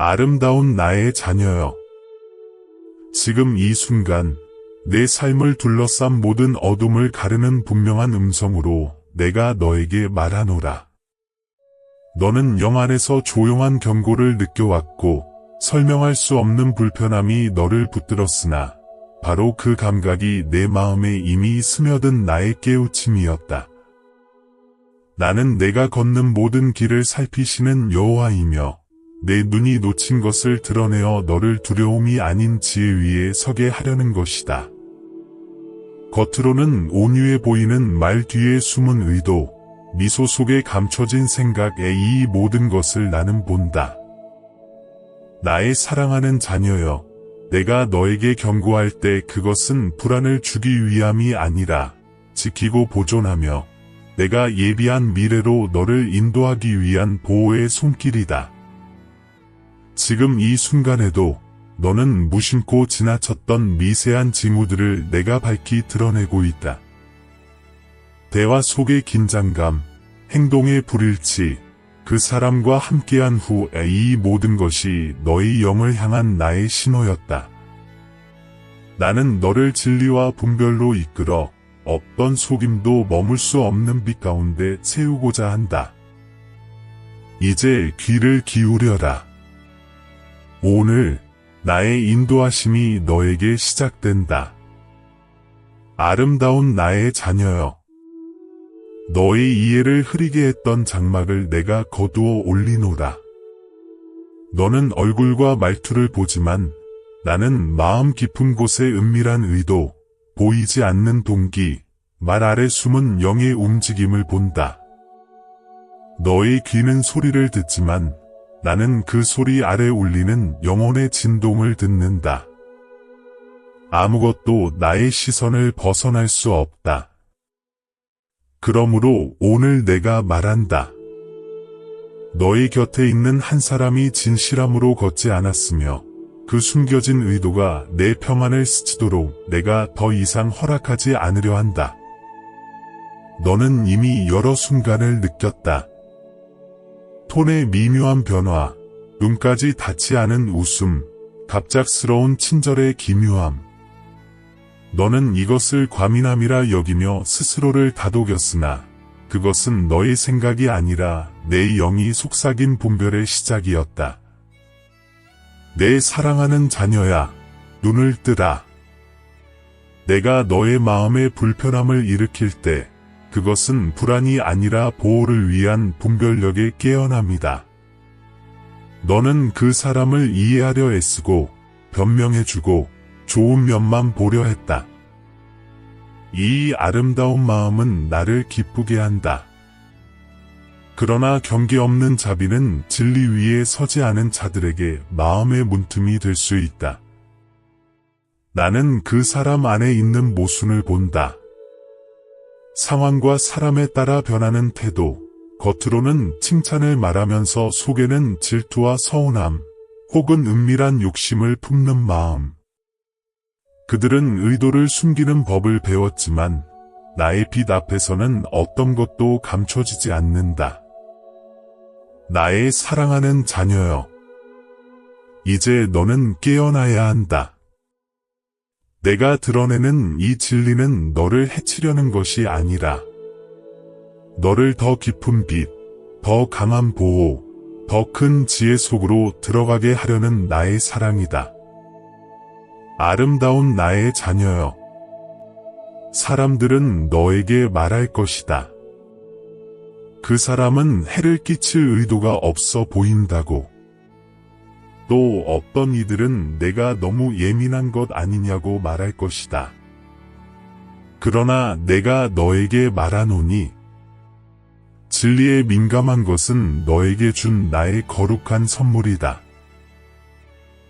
아름다운 나의 자녀여. 지금 이 순간 내 삶을 둘러싼 모든 어둠을 가르는 분명한 음성으로 내가 너에게 말하노라. 너는 영 안에서 조용한 경고를 느껴왔고 설명할 수 없는 불편함이 너를 붙들었으나 바로 그 감각이 내 마음에 이미 스며든 나의 깨우침이었다. 나는 내가 걷는 모든 길을 살피시는 여호와이며 내 눈이 놓친 것을 드러내어 너를 두려움이 아닌 지혜 위에 서게 하려는 것이다. 겉으로는 온유해 보이는 말 뒤에 숨은 의도, 미소 속에 감춰진 생각의 이 모든 것을 나는 본다. 나의 사랑하는 자녀여, 내가 너에게 경고할 때 그것은 불안을 주기 위함이 아니라 지키고 보존하며 내가 예비한 미래로 너를 인도하기 위한 보호의 손길이다. 지금 이 순간에도 너는 무심코 지나쳤던 미세한 징후들을 내가 밝히 드러내고 있다. 대화 속의 긴장감, 행동의 불일치, 그 사람과 함께한 후 이 모든 것이 너의 영을 향한 나의 신호였다. 나는 너를 진리와 분별로 이끌어 어떤 속임도 머물 수 없는 빛 가운데 세우고자 한다. 이제 귀를 기울여라. 오늘 나의 인도하심이 너에게 시작된다. 아름다운 나의 자녀여. 너의 이해를 흐리게 했던 장막을 내가 거두어 올리노라. 너는 얼굴과 말투를 보지만 나는 마음 깊은 곳의 은밀한 의도, 보이지 않는 동기, 말 아래 숨은 영의 움직임을 본다. 너의 귀는 소리를 듣지만 나는 그 소리 아래 울리는 영혼의 진동을 듣는다. 아무것도 나의 시선을 벗어날 수 없다. 그러므로 오늘 내가 말한다. 너의 곁에 있는 한 사람이 진실함으로 걷지 않았으며 그 숨겨진 의도가 내 평안을 스치도록 내가 더 이상 허락하지 않으려 한다. 너는 이미 여러 순간을 느꼈다. 톤의 미묘한 변화, 눈까지 닿지 않은 웃음, 갑작스러운 친절의 기묘함. 너는 이것을 과민함이라 여기며 스스로를 다독였으나 그것은 너의 생각이 아니라 내 영이 속삭인 분별의 시작이었다. 내 사랑하는 자녀야, 눈을 뜨라. 내가 너의 마음에 불편함을 일으킬 때 그것은 불안이 아니라 보호를 위한 분별력의 깨어남이다. 너는 그 사람을 이해하려 애쓰고 변명해주고 좋은 면만 보려 했다. 이 아름다운 마음은 나를 기쁘게 한다. 그러나 경계 없는 자비는 진리 위에 서지 않은 자들에게 마음의 문틈이 될 수 있다. 나는 그 사람 안에 있는 모순을 본다. 상황과 사람에 따라 변하는 태도, 겉으로는 칭찬을 말하면서 속에는 질투와 서운함, 혹은 은밀한 욕심을 품는 마음. 그들은 의도를 숨기는 법을 배웠지만 나의 빛 앞에서는 어떤 것도 감춰지지 않는다. 나의 사랑하는 자녀여. 이제 너는 깨어나야 한다. 내가 드러내는 이 진리는 너를 해치려는 것이 아니라 너를 더 깊은 빛, 더 강한 보호, 더 큰 지혜 속으로 들어가게 하려는 나의 사랑이다. 아름다운 나의 자녀여. 사람들은 너에게 말할 것이다. 그 사람은 해를 끼칠 의도가 없어 보인다고. 또 어떤 이들은 내가 너무 예민한 것 아니냐고 말할 것이다. 그러나 내가 너에게 말하노니 진리에 민감한 것은 너에게 준 나의 거룩한 선물이다.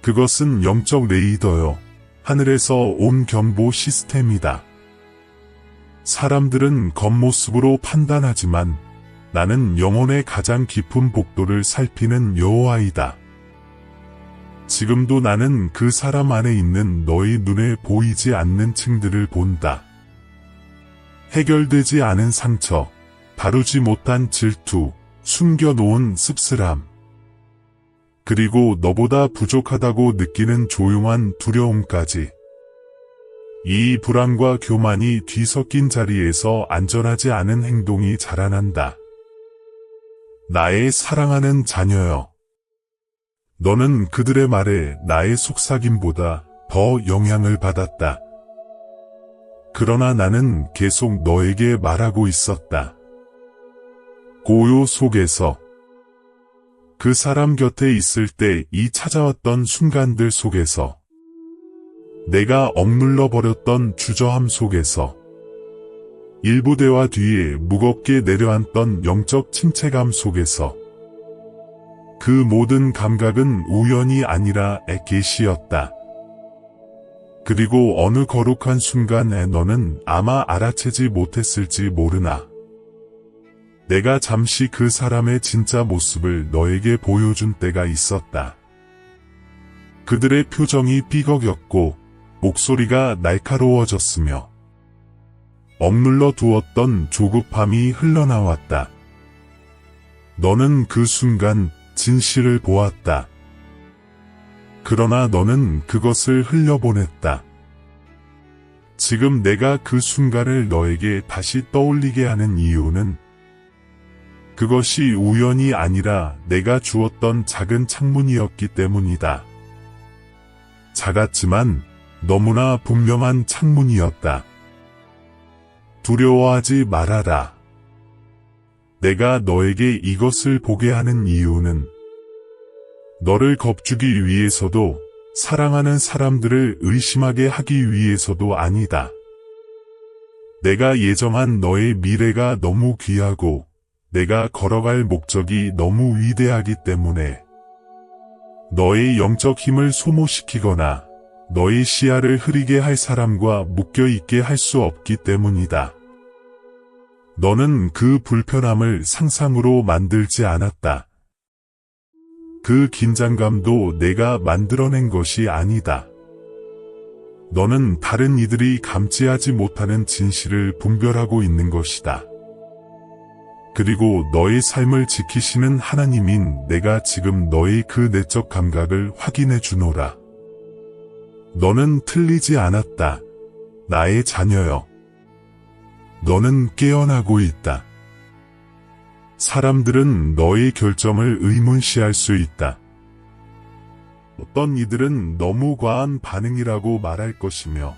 그것은 영적 레이더요. 하늘에서 온 경보 시스템이다. 사람들은 겉모습으로 판단하지만 나는 영혼의 가장 깊은 복도를 살피는 여호와이다. 지금도 나는 그 사람 안에 있는 너의 눈에 보이지 않는 층들을 본다. 해결되지 않은 상처, 다루지 못한 질투, 숨겨놓은 씁쓸함. 그리고 너보다 부족하다고 느끼는 조용한 두려움까지. 이 불안과 교만이 뒤섞인 자리에서 안전하지 않은 행동이 자라난다. 나의 사랑하는 자녀여. 너는 그들의 말에 나의 속삭임보다 더 영향을 받았다. 그러나 나는 계속 너에게 말하고 있었다. 고요 속에서, 그 사람 곁에 있을 때 이 찾아왔던 순간들 속에서, 내가 억눌러 버렸던 주저함 속에서, 일부 대화 뒤에 무겁게 내려앉던 영적 침체감 속에서, 그 모든 감각은 우연이 아니라 계시였다. 그리고 어느 거룩한 순간에 너는 아마 알아채지 못했을지 모르나, 내가 잠시 그 사람의 진짜 모습을 너에게 보여준 때가 있었다. 그들의 표정이 삐걱였고 목소리가 날카로워졌으며 억눌러 두었던 조급함이 흘러나왔다. 너는 그 순간 진실을 보았다. 그러나 너는 그것을 흘려보냈다. 지금 내가 그 순간을 너에게 다시 떠올리게 하는 이유는 그것이 우연이 아니라 내가 주었던 작은 창문이었기 때문이다. 작았지만 너무나 분명한 창문이었다. 두려워하지 말아라. 내가 너에게 이것을 보게 하는 이유는 너를 겁주기 위해서도 사랑하는 사람들을 의심하게 하기 위해서도 아니다. 내가 예정한 너의 미래가 너무 귀하고 내가 걸어갈 목적이 너무 위대하기 때문에 너의 영적 힘을 소모시키거나 너의 시야를 흐리게 할 사람과 묶여있게 할 수 없기 때문이다. 너는 그 불편함을 상상으로 만들지 않았다. 그 긴장감도 내가 만들어낸 것이 아니다. 너는 다른 이들이 감지하지 못하는 진실을 분별하고 있는 것이다. 그리고 너의 삶을 지키시는 하나님인 내가 지금 너의 그 내적 감각을 확인해 주노라. 너는 틀리지 않았다. 나의 자녀여. 너는 깨어나고 있다. 사람들은 너의 결정을 의문시할 수 있다. 어떤 이들은 너무 과한 반응이라고 말할 것이며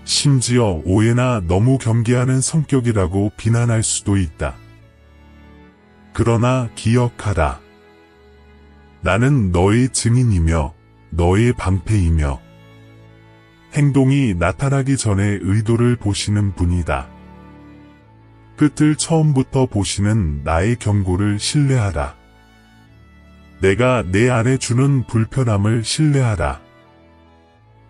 심지어 오해나 너무 경계하는 성격이라고 비난할 수도 있다. 그러나 기억하라. 나는 너의 증인이며 너의 방패이며 행동이 나타나기 전에 의도를 보시는 분이다. 끝을 처음부터 보시는 나의 경고를 신뢰하라. 내가 내 안에 주는 불편함을 신뢰하라.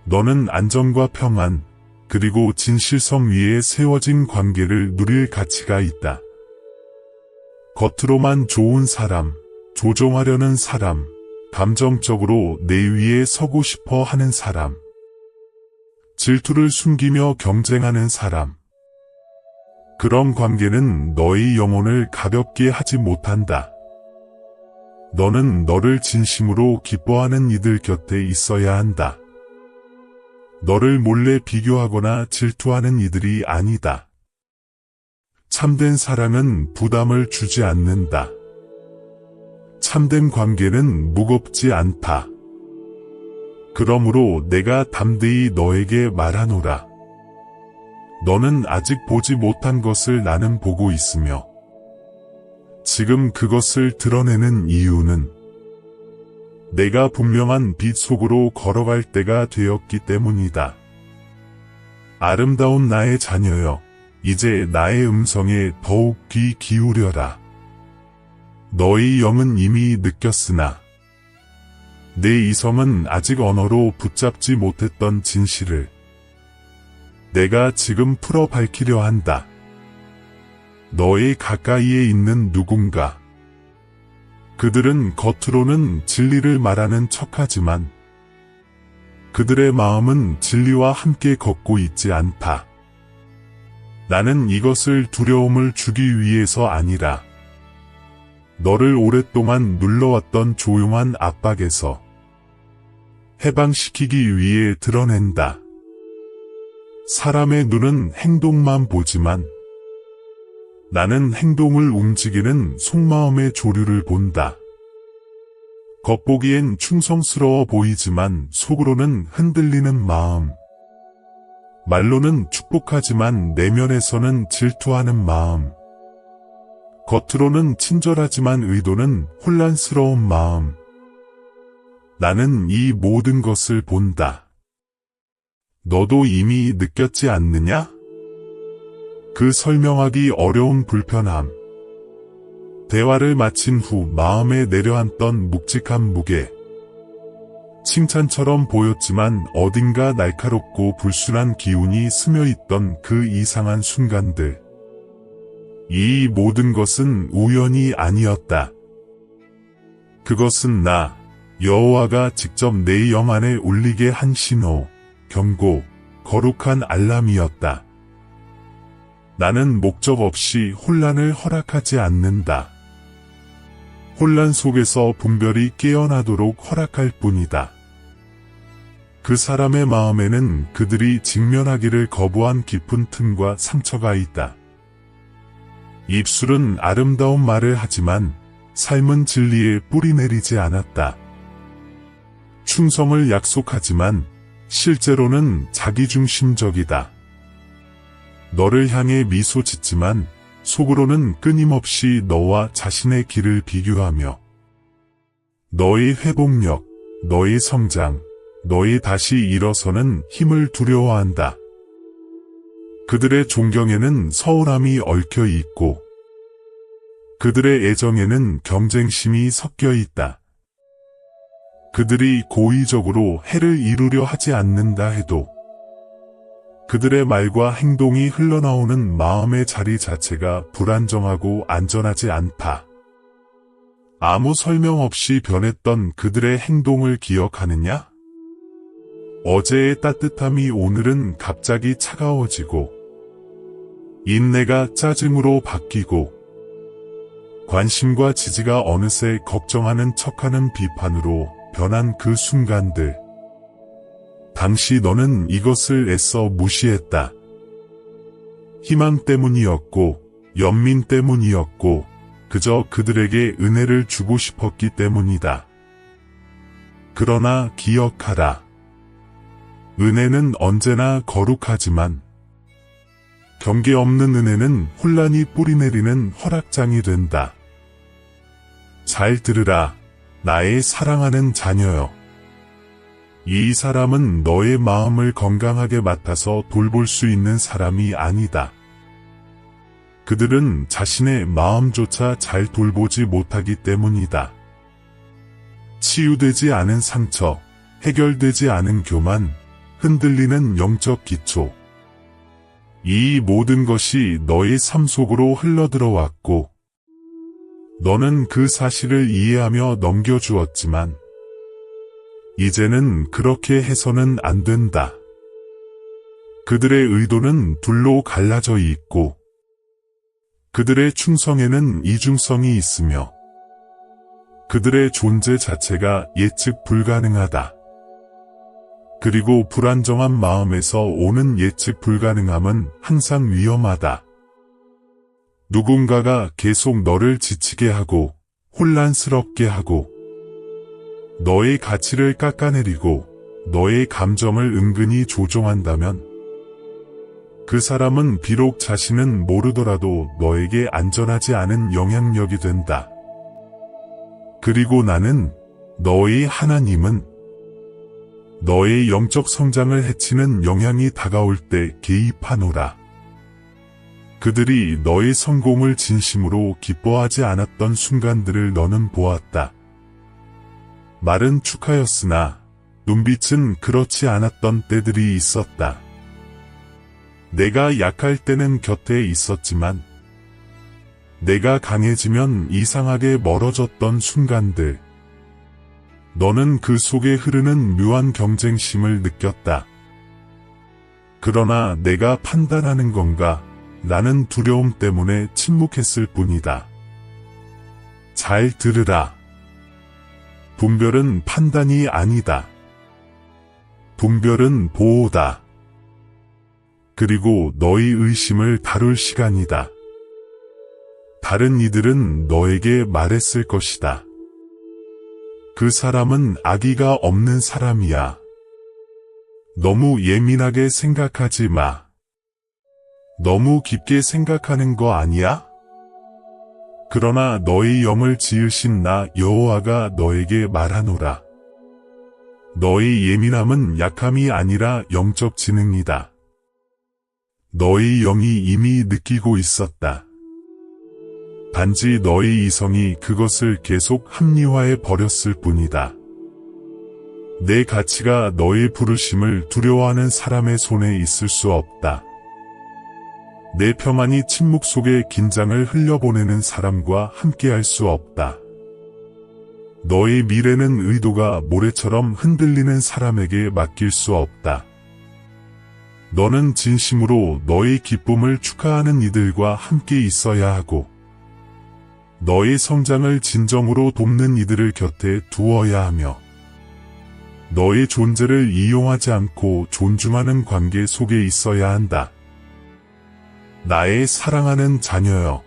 너는 안정과 평안, 그리고 진실성 위에 세워진 관계를 누릴 가치가 있다. 겉으로만 좋은 사람, 조종하려는 사람, 감정적으로 내 위에 서고 싶어 하는 사람, 질투를 숨기며 경쟁하는 사람. 그런 관계는 너의 영혼을 가볍게 하지 못한다. 너는 너를 진심으로 기뻐하는 이들 곁에 있어야 한다. 너를 몰래 비교하거나 질투하는 이들이 아니다. 참된 사랑은 부담을 주지 않는다. 참된 관계는 무겁지 않다. 그러므로 내가 담대히 너에게 말하노라. 너는 아직 보지 못한 것을 나는 보고 있으며 지금 그것을 드러내는 이유는 내가 분명한 빛 속으로 걸어갈 때가 되었기 때문이다. 아름다운 나의 자녀여, 이제 나의 음성에 더욱 귀 기울여라. 너의 영은 이미 느꼈으나 내 이성은 아직 언어로 붙잡지 못했던 진실을 내가 지금 풀어 밝히려 한다. 너의 가까이에 있는 누군가. 그들은 겉으로는 진리를 말하는 척하지만 그들의 마음은 진리와 함께 걷고 있지 않다. 나는 이것을 두려움을 주기 위해서 아니라 너를 오랫동안 눌러왔던 조용한 압박에서 해방시키기 위해 드러낸다. 사람의 눈은 행동만 보지만 나는 행동을 움직이는 속마음의 조류를 본다. 겉보기엔 충성스러워 보이지만 속으로는 흔들리는 마음. 말로는 축복하지만 내면에서는 질투하는 마음. 겉으로는 친절하지만 의도는 혼란스러운 마음. 나는 이 모든 것을 본다. 너도 이미 느꼈지 않느냐? 그 설명하기 어려운 불편함. 대화를 마친 후 마음에 내려앉던 묵직한 무게. 칭찬처럼 보였지만 어딘가 날카롭고 불순한 기운이 스며있던 그 이상한 순간들. 이 모든 것은 우연이 아니었다. 그것은 나, 여호와가 직접 내 영 안에 울리게 한 신호, 경고, 거룩한 알람이었다. 나는 목적 없이 혼란을 허락하지 않는다. 혼란 속에서 분별이 깨어나도록 허락할 뿐이다. 그 사람의 마음에는 그들이 직면하기를 거부한 깊은 틈과 상처가 있다. 입술은 아름다운 말을 하지만 삶은 진리에 뿌리 내리지 않았다. 충성을 약속하지만 실제로는 자기중심적이다. 너를 향해 미소 짓지만 속으로는 끊임없이 너와 자신의 길을 비교하며 너의 회복력, 너의 성장, 너의 다시 일어서는 힘을 두려워한다. 그들의 존경에는 서운함이 얽혀 있고 그들의 애정에는 경쟁심이 섞여 있다. 그들이 고의적으로 해를 이루려 하지 않는다 해도 그들의 말과 행동이 흘러나오는 마음의 자리 자체가 불안정하고 안전하지 않다. 아무 설명 없이 변했던 그들의 행동을 기억하느냐? 어제의 따뜻함이 오늘은 갑자기 차가워지고 인내가 짜증으로 바뀌고 관심과 지지가 어느새 걱정하는 척하는 비판으로 변한 그 순간들. 당시 너는 이것을 애써 무시했다. 희망 때문이었고 연민 때문이었고 그저 그들에게 은혜를 주고 싶었기 때문이다. 그러나 기억하라. 은혜는 언제나 거룩하지만 경계 없는 은혜는 혼란이 뿌리내리는 허락장이 된다. 잘 들으라. 나의 사랑하는 자녀여. 이 사람은 너의 마음을 건강하게 맡아서 돌볼 수 있는 사람이 아니다. 그들은 자신의 마음조차 잘 돌보지 못하기 때문이다. 치유되지 않은 상처, 해결되지 않은 교만, 흔들리는 영적 기초. 이 모든 것이 너의 삶 속으로 흘러들어왔고 너는 그 사실을 이해하며 넘겨주었지만 이제는 그렇게 해서는 안 된다. 그들의 의도는 둘로 갈라져 있고 그들의 충성에는 이중성이 있으며 그들의 존재 자체가 예측 불가능하다. 그리고 불안정한 마음에서 오는 예측 불가능함은 항상 위험하다. 누군가가 계속 너를 지치게 하고 혼란스럽게 하고 너의 가치를 깎아내리고 너의 감정을 은근히 조종한다면 그 사람은 비록 자신은 모르더라도 너에게 안전하지 않은 영향력이 된다. 그리고 나는 너의 하나님은 너의 영적 성장을 해치는 영향이 다가올 때 개입하노라. 그들이 너의 성공을 진심으로 기뻐하지 않았던 순간들을 너는 보았다. 말은 축하였으나 눈빛은 그렇지 않았던 때들이 있었다. 내가 약할 때는 곁에 있었지만 내가 강해지면 이상하게 멀어졌던 순간들. 너는 그 속에 흐르는 묘한 경쟁심을 느꼈다. 그러나 내가 판단하는 건가? 나는 두려움 때문에 침묵했을 뿐이다. 잘 들으라. 분별은 판단이 아니다. 분별은 보호다. 그리고 너희 의심을 다룰 시간이다. 다른 이들은 너에게 말했을 것이다. 그 사람은 악의가 없는 사람이야. 너무 예민하게 생각하지 마. 너무 깊게 생각하는 거 아니야? 그러나 너희 영을 지으신 나 여호와가 너에게 말하노라. 너희 예민함은 약함이 아니라 영적 지능이다. 너희 영이 이미 느끼고 있었다. 단지 너희 이성이 그것을 계속 합리화해 버렸을 뿐이다. 내 가치가 너의 부르심을 두려워하는 사람의 손에 있을 수 없다. 내 평안이 침묵 속에 긴장을 흘려보내는 사람과 함께할 수 없다. 너의 미래는 의도가 모래처럼 흔들리는 사람에게 맡길 수 없다. 너는 진심으로 너의 기쁨을 축하하는 이들과 함께 있어야 하고, 너의 성장을 진정으로 돕는 이들을 곁에 두어야 하며, 너의 존재를 이용하지 않고 존중하는 관계 속에 있어야 한다. 나의 사랑하는 자녀여,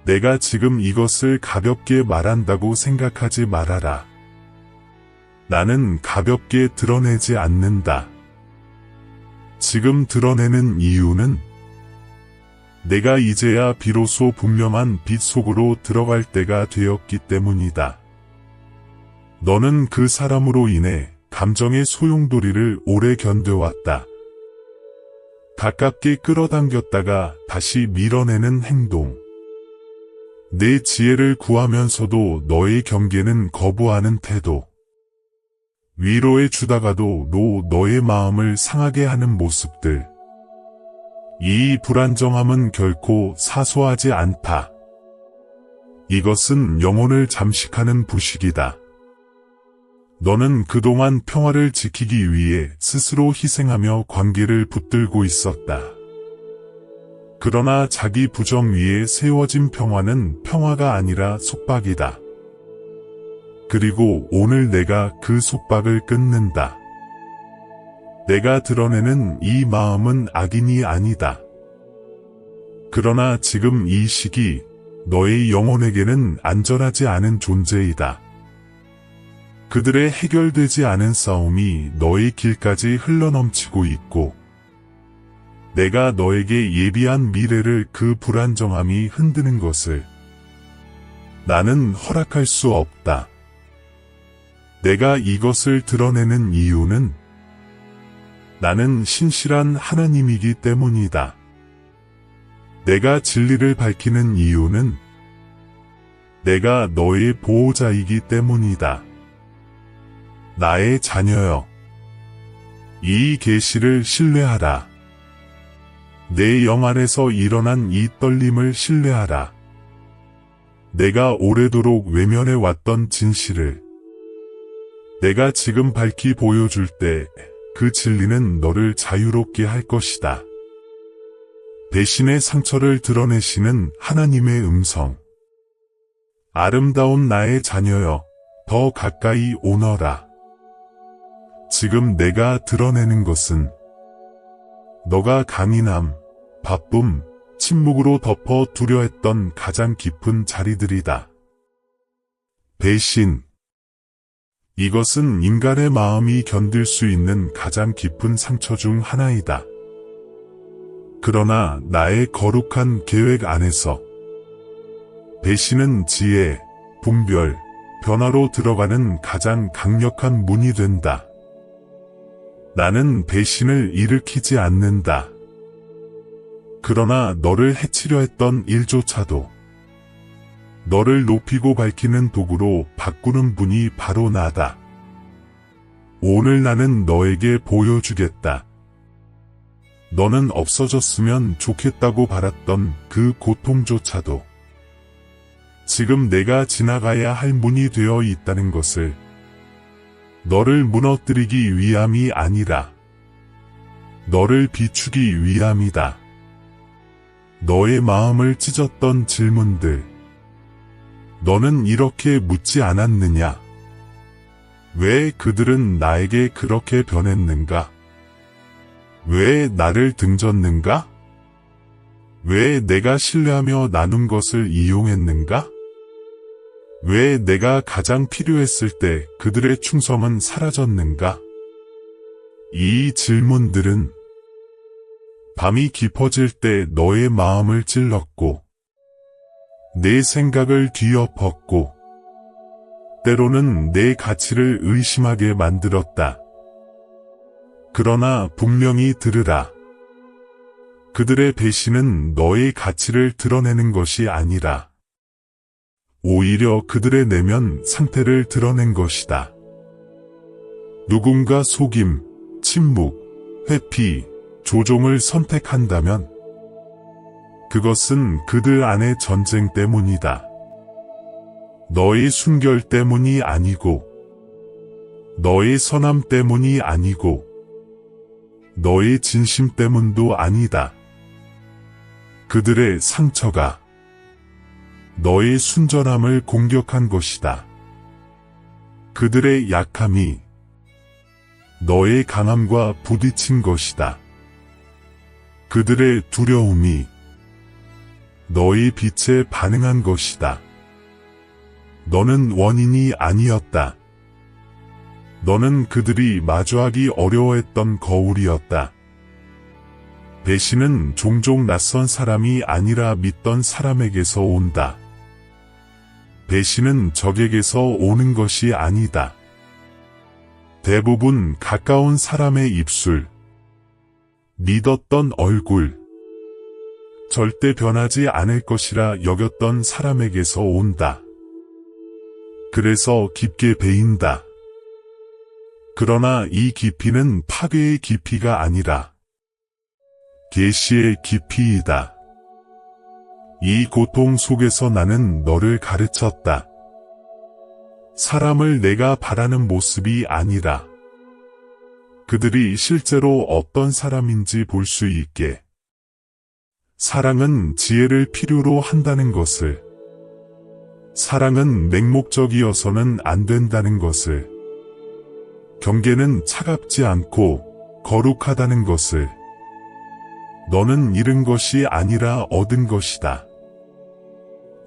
내가 지금 이것을 가볍게 말한다고 생각하지 말아라. 나는 가볍게 드러내지 않는다. 지금 드러내는 이유는 내가 이제야 비로소 분명한 빛 속으로 들어갈 때가 되었기 때문이다. 너는 그 사람으로 인해 감정의 소용돌이를 오래 견뎌왔다. 가깝게 끌어당겼다가 다시 밀어내는 행동. 내 지혜를 구하면서도 너의 경계는 거부하는 태도. 위로해 주다가도 너의 마음을 상하게 하는 모습들. 이 불안정함은 결코 사소하지 않다. 이것은 영혼을 잠식하는 부식이다. 너는 그동안 평화를 지키기 위해 스스로 희생하며 관계를 붙들고 있었다. 그러나 자기 부정 위에 세워진 평화는 평화가 아니라 속박이다. 그리고 오늘 내가 그 속박을 끊는다. 내가 드러내는 이 마음은 악인이 아니다. 그러나 지금 이 시기 너의 영혼에게는 안전하지 않은 존재이다. 그들의 해결되지 않은 싸움이 너의 길까지 흘러넘치고 있고, 내가 너에게 예비한 미래를 그 불안정함이 흔드는 것을 나는 허락할 수 없다. 내가 이것을 드러내는 이유는 나는 신실한 하나님이기 때문이다. 내가 진리를 밝히는 이유는 내가 너의 보호자이기 때문이다. 나의 자녀여, 이 계시를 신뢰하라. 내 영 안에서 일어난 이 떨림을 신뢰하라. 내가 오래도록 외면해 왔던 진실을 내가 지금 밝히 보여줄 때 그 진리는 너를 자유롭게 할 것이다. 배신의 상처를 드러내시는 하나님의 음성. 아름다운 나의 자녀여, 더 가까이 오너라. 지금 내가 드러내는 것은 너가 강인함, 바쁨, 침묵으로 덮어 두려 했던 가장 깊은 자리들이다. 배신. 이것은 인간의 마음이 견딜 수 있는 가장 깊은 상처 중 하나이다. 그러나 나의 거룩한 계획 안에서 배신은 지혜, 분별, 변화로 들어가는 가장 강력한 문이 된다. 나는 배신을 일으키지 않는다. 그러나 너를 해치려 했던 일조차도 너를 높이고 밝히는 도구로 바꾸는 분이 바로 나다. 오늘 나는 너에게 보여주겠다. 너는 없어졌으면 좋겠다고 바랐던 그 고통조차도 지금 내가 지나가야 할 문이 되어 있다는 것을, 너를 무너뜨리기 위함이 아니라 너를 비추기 위함이다. 너의 마음을 찢었던 질문들, 너는 이렇게 묻지 않았느냐? 왜 그들은 나에게 그렇게 변했는가? 왜 나를 등졌는가? 왜 내가 신뢰하며 나눈 것을 이용했는가? 왜 내가 가장 필요했을 때 그들의 충성은 사라졌는가? 이 질문들은 밤이 깊어질 때 너의 마음을 찔렀고 내 생각을 뒤엎었고 때로는 내 가치를 의심하게 만들었다. 그러나 분명히 들으라. 그들의 배신은 너의 가치를 드러내는 것이 아니라 오히려 그들의 내면 상태를 드러낸 것이다. 누군가 속임, 침묵, 회피, 조종을 선택한다면 그것은 그들 안의 전쟁 때문이다. 너의 순결 때문이 아니고 너의 선함 때문이 아니고 너의 진심 때문도 아니다. 그들의 상처가 너의 순전함을 공격한 것이다. 그들의 약함이 너의 강함과 부딪힌 것이다. 그들의 두려움이 너의 빛에 반응한 것이다. 너는 원인이 아니었다. 너는 그들이 마주하기 어려워했던 거울이었다. 배신은 종종 낯선 사람이 아니라 믿던 사람에게서 온다. 배신은 적에게서 오는 것이 아니다. 대부분 가까운 사람의 입술, 믿었던 얼굴, 절대 변하지 않을 것이라 여겼던 사람에게서 온다. 그래서 깊게 베인다. 그러나 이 깊이는 파괴의 깊이가 아니라 계시의 깊이이다. 이 고통 속에서 나는 너를 가르쳤다. 사람을 내가 바라는 모습이 아니라 그들이 실제로 어떤 사람인지 볼 수 있게. 사랑은 지혜를 필요로 한다는 것을, 사랑은 맹목적이어서는 안 된다는 것을, 경계는 차갑지 않고 거룩하다는 것을, 너는 잃은 것이 아니라 얻은 것이다.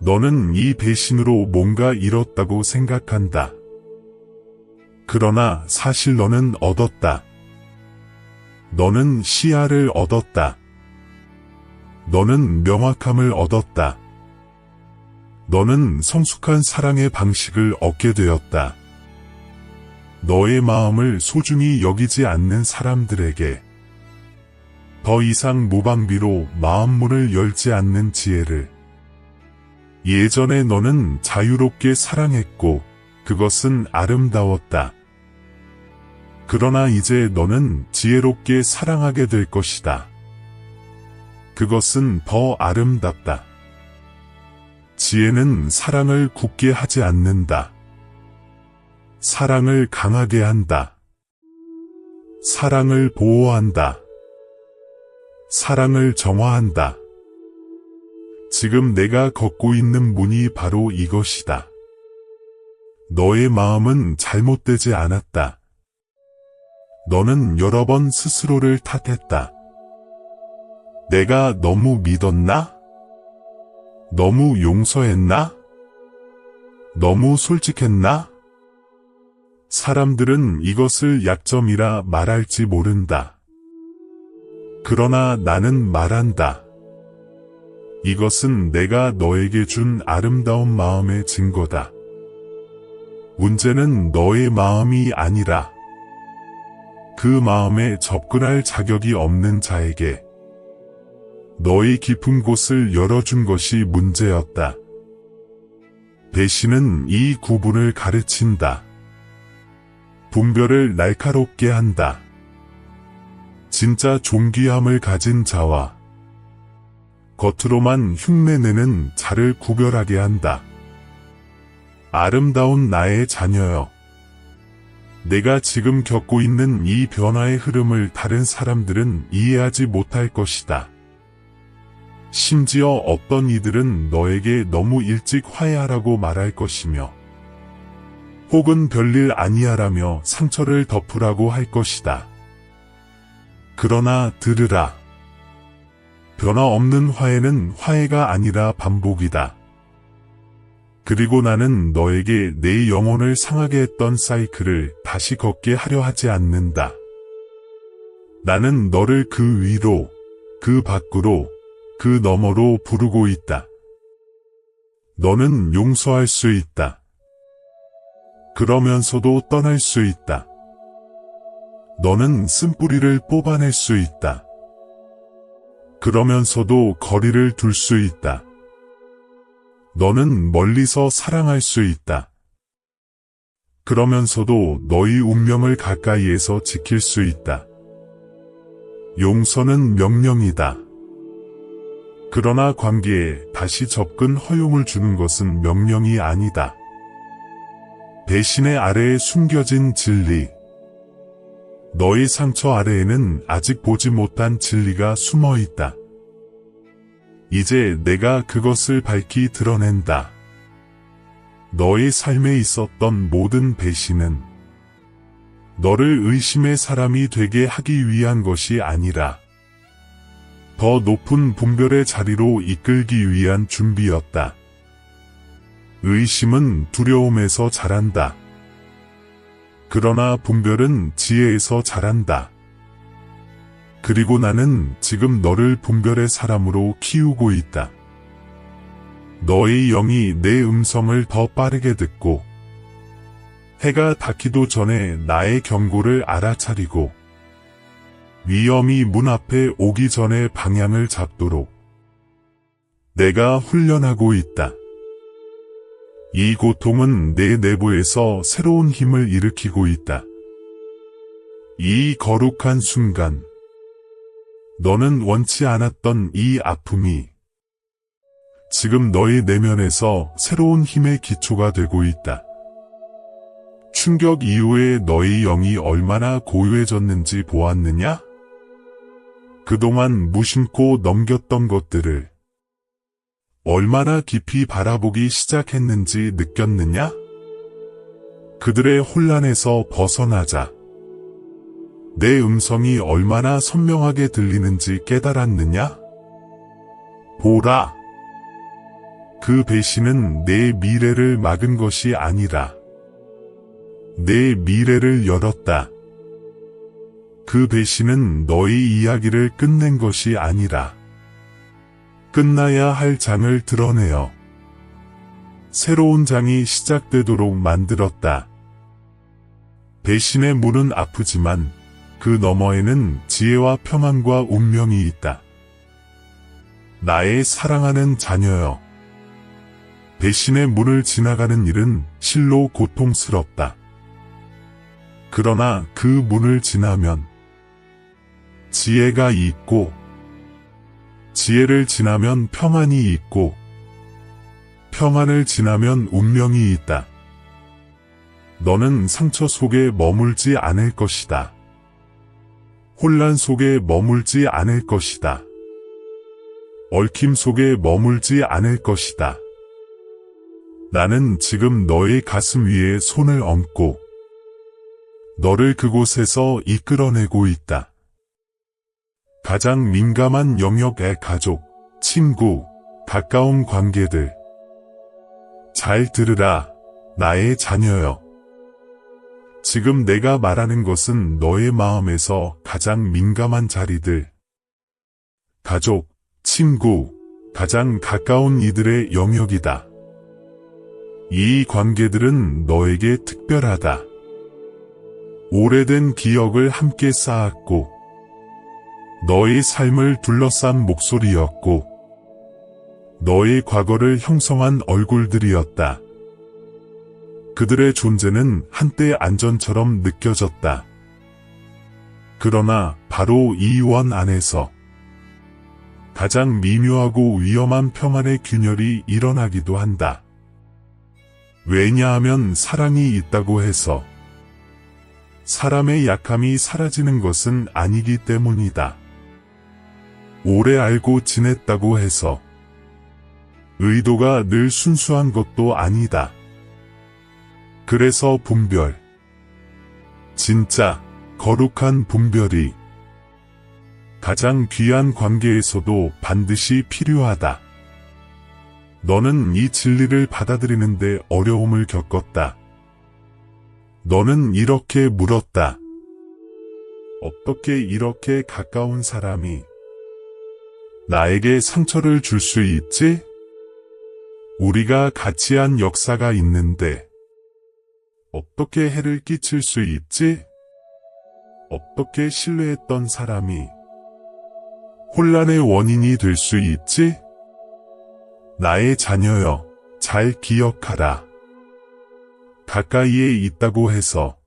너는 이 배신으로 뭔가 잃었다고 생각한다. 그러나 사실 너는 얻었다. 너는 시야를 얻었다. 너는 명확함을 얻었다. 너는 성숙한 사랑의 방식을 얻게 되었다. 너의 마음을 소중히 여기지 않는 사람들에게 더 이상 무방비로 마음문을 열지 않는 지혜를. 예전에 너는 자유롭게 사랑했고 그것은 아름다웠다. 그러나 이제 너는 지혜롭게 사랑하게 될 것이다. 그것은 더 아름답다. 지혜는 사랑을 굳게 하지 않는다. 사랑을 강하게 한다. 사랑을 보호한다. 사랑을 정화한다. 지금 내가 걷고 있는 문이 바로 이것이다. 너의 마음은 잘못되지 않았다. 너는 여러 번 스스로를 탓했다. 내가 너무 믿었나? 너무 용서했나? 너무 솔직했나? 사람들은 이것을 약점이라 말할지 모른다. 그러나 나는 말한다. 이것은 내가 너에게 준 아름다운 마음의 증거다. 문제는 너의 마음이 아니라 그 마음에 접근할 자격이 없는 자에게 너의 깊은 곳을 열어준 것이 문제였다. 배신은 이 구분을 가르친다. 분별을 날카롭게 한다. 진짜 존귀함을 가진 자와 겉으로만 흉내내는 자를 구별하게 한다. 아름다운 나의 자녀여. 내가 지금 겪고 있는 이 변화의 흐름을 다른 사람들은 이해하지 못할 것이다. 심지어 어떤 이들은 너에게 너무 일찍 화해하라고 말할 것이며, 혹은 별일 아니야라며 상처를 덮으라고 할 것이다. 그러나 들으라. 변화없는 화해는 화해가 아니라 반복이다. 그리고 나는 너에게 내 영혼을 상하게 했던 사이클을 다시 걷게 하려 하지 않는다. 나는 너를 그 위로, 그 밖으로, 그 너머로 부르고 있다. 너는 용서할 수 있다. 그러면서도 떠날 수 있다. 너는 쓴뿌리를 뽑아낼 수 있다. 그러면서도 거리를 둘 수 있다. 너는 멀리서 사랑할 수 있다. 그러면서도 너희 운명을 가까이에서 지킬 수 있다. 용서는 명령이다. 그러나 관계에 다시 접근 허용을 주는 것은 명령이 아니다. 배신의 아래에 숨겨진 진리. 너의 상처 아래에는 아직 보지 못한 진리가 숨어 있다. 이제 내가 그것을 밝히 드러낸다. 너의 삶에 있었던 모든 배신은 너를 의심의 사람이 되게 하기 위한 것이 아니라 더 높은 분별의 자리로 이끌기 위한 준비였다. 의심은 두려움에서 자란다. 그러나 분별은 지혜에서 자란다. 그리고 나는 지금 너를 분별의 사람으로 키우고 있다. 너의 영이 내 음성을 더 빠르게 듣고 해가 닿기도 전에 나의 경고를 알아차리고 위험이 문 앞에 오기 전에 방향을 잡도록 내가 훈련하고 있다. 이 고통은 내 내부에서 새로운 힘을 일으키고 있다. 이 거룩한 순간, 너는 원치 않았던 이 아픔이 지금 너의 내면에서 새로운 힘의 기초가 되고 있다. 충격 이후에 너의 영이 얼마나 고요해졌는지 보았느냐? 그동안 무심코 넘겼던 것들을 얼마나 깊이 바라보기 시작했는지 느꼈느냐? 그들의 혼란에서 벗어나자. 내 음성이 얼마나 선명하게 들리는지 깨달았느냐? 보라. 그 배신은 내 미래를 막은 것이 아니라 내 미래를 열었다. 그 배신은 너의 이야기를 끝낸 것이 아니라 끝나야 할 장을 드러내어 새로운 장이 시작되도록 만들었다. 배신의 물은 아프지만 그 너머에는 지혜와 평안과 운명이 있다. 나의 사랑하는 자녀여. 배신의 문을 지나가는 일은 실로 고통스럽다. 그러나 그 문을 지나면 지혜가 있고 지혜를 지나면 평안이 있고 평안을 지나면 운명이 있다. 너는 상처 속에 머물지 않을 것이다. 혼란 속에 머물지 않을 것이다. 얽힘 속에 머물지 않을 것이다. 나는 지금 너의 가슴 위에 손을 얹고 너를 그곳에서 이끌어내고 있다. 가장 민감한 영역의 가족, 친구, 가까운 관계들. 잘 들으라, 나의 자녀여. 지금 내가 말하는 것은 너의 마음에서 가장 민감한 자리들. 가족, 친구, 가장 가까운 이들의 영역이다. 이 관계들은 너에게 특별하다. 오래된 기억을 함께 쌓았고 너의 삶을 둘러싼 목소리였고 너의 과거를 형성한 얼굴들이었다. 그들의 존재는 한때 안전처럼 느껴졌다. 그러나 바로 이 원 안에서 가장 미묘하고 위험한 평안의 균열이 일어나기도 한다. 왜냐하면 사랑이 있다고 해서 사람의 약함이 사라지는 것은 아니기 때문이다. 오래 알고 지냈다고 해서 의도가 늘 순수한 것도 아니다. 그래서 분별, 진짜 거룩한 분별이 가장 귀한 관계에서도 반드시 필요하다. 너는 이 진리를 받아들이는데 어려움을 겪었다. 너는 이렇게 물었다. 어떻게 이렇게 가까운 사람이 나에게 상처를 줄 수 있지? 우리가 같이 한 역사가 있는데 어떻게 해를 끼칠 수 있지? 어떻게 신뢰했던 사람이 혼란의 원인이 될 수 있지? 나의 자녀여, 잘 기억하라. 가까이에 있다고 해서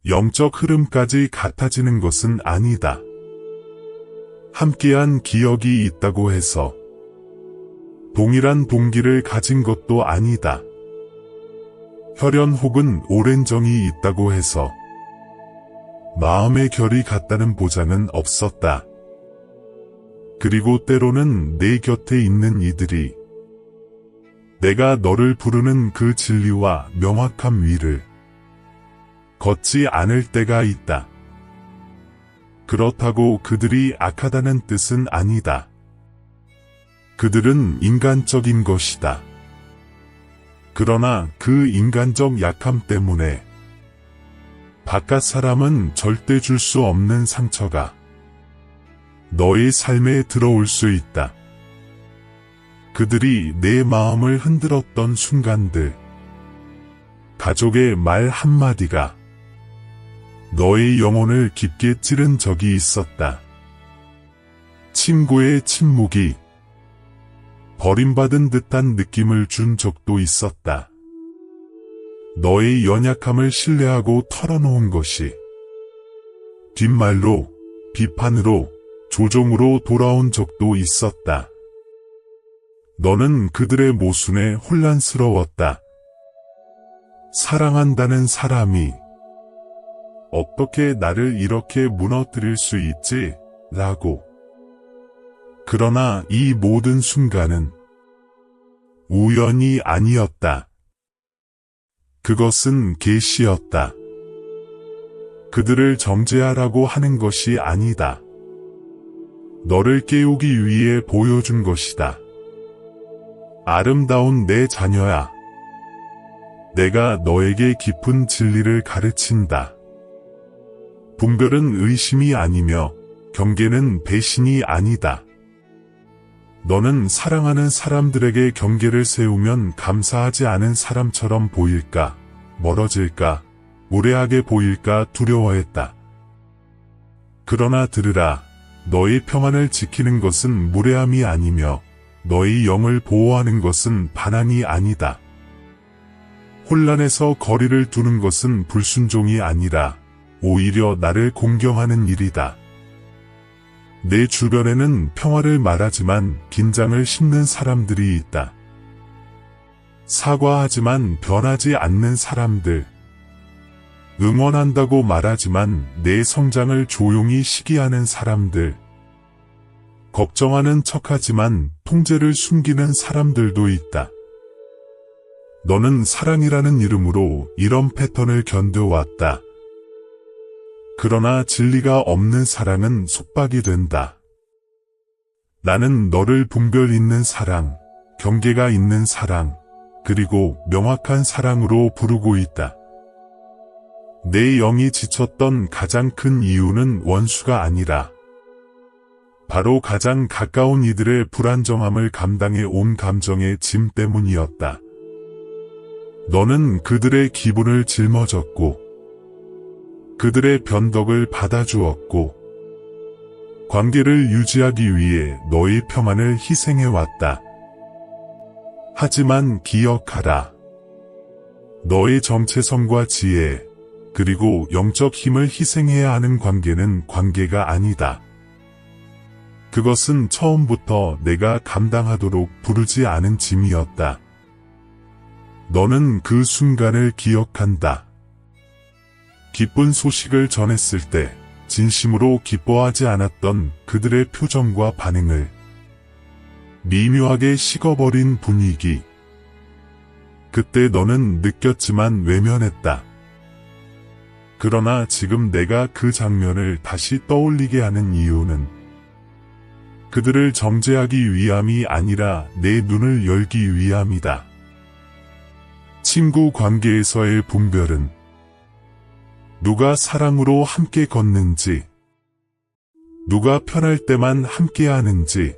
영적 흐름까지 같아지는 것은 아니다. 함께한 기억이 있다고 해서 동일한 동기를 가진 것도 아니다. 혈연 혹은 오랜 정이 있다고 해서 마음의 결이 같다는 보장은 없었다. 그리고 때로는 내 곁에 있는 이들이 내가 너를 부르는 그 진리와 명확한 위를 걷지 않을 때가 있다. 그렇다고 그들이 악하다는 뜻은 아니다. 그들은 인간적인 것이다. 그러나 그 인간적 약함 때문에 바깥 사람은 절대 줄 수 없는 상처가 너의 삶에 들어올 수 있다. 그들이 내 마음을 흔들었던 순간들, 가족의 말 한마디가 너의 영혼을 깊게 찌른 적이 있었다. 친구의 침묵이 버림받은 듯한 느낌을 준 적도 있었다. 너의 연약함을 신뢰하고 털어놓은 것이 뒷말로, 비판으로, 조종으로 돌아온 적도 있었다. 너는 그들의 모순에 혼란스러웠다. 사랑한다는 사람이 어떻게 나를 이렇게 무너뜨릴 수 있지? 라고. 그러나 이 모든 순간은 우연이 아니었다. 그것은 계시였다. 그들을 정죄하라고 하는 것이 아니다. 너를 깨우기 위해 보여준 것이다. 아름다운 내 자녀야. 내가 너에게 깊은 진리를 가르친다. 분별은 의심이 아니며 경계는 배신이 아니다. 너는 사랑하는 사람들에게 경계를 세우면 감사하지 않은 사람처럼 보일까, 멀어질까, 무례하게 보일까 두려워했다. 그러나 들으라, 너의 평안을 지키는 것은 무례함이 아니며 너의 영을 보호하는 것은 반항이 아니다. 혼란에서 거리를 두는 것은 불순종이 아니라 오히려 나를 공경하는 일이다. 내 주변에는 평화를 말하지만 긴장을 심는 사람들이 있다. 사과하지만 변하지 않는 사람들. 응원한다고 말하지만 내 성장을 조용히 시기하는 사람들. 걱정하는 척하지만 통제를 숨기는 사람들도 있다. 너는 사랑이라는 이름으로 이런 패턴을 견뎌왔다. 그러나 진리가 없는 사랑은 속박이 된다. 나는 너를 분별 있는 사랑, 경계가 있는 사랑, 그리고 명확한 사랑으로 부르고 있다. 내 영이 지쳤던 가장 큰 이유는 원수가 아니라 바로 가장 가까운 이들의 불안정함을 감당해 온 감정의 짐 때문이었다. 너는 그들의 기분을 짊어졌고 그들의 변덕을 받아주었고 관계를 유지하기 위해 너의 평안을 희생해왔다. 하지만 기억하라. 너의 정체성과 지혜, 그리고 영적 힘을 희생해야 하는 관계는 관계가 아니다. 그것은 처음부터 내가 감당하도록 부르지 않은 짐이었다. 너는 그 순간을 기억한다. 기쁜 소식을 전했을 때 진심으로 기뻐하지 않았던 그들의 표정과 반응을 미묘하게 식어버린 분위기. 그때 너는 느꼈지만 외면했다. 그러나 지금 내가 그 장면을 다시 떠올리게 하는 이유는 그들을 정죄하기 위함이 아니라 내 눈을 열기 위함이다. 친구 관계에서의 분별은 누가 사랑으로 함께 걷는지, 누가 편할 때만 함께 하는지,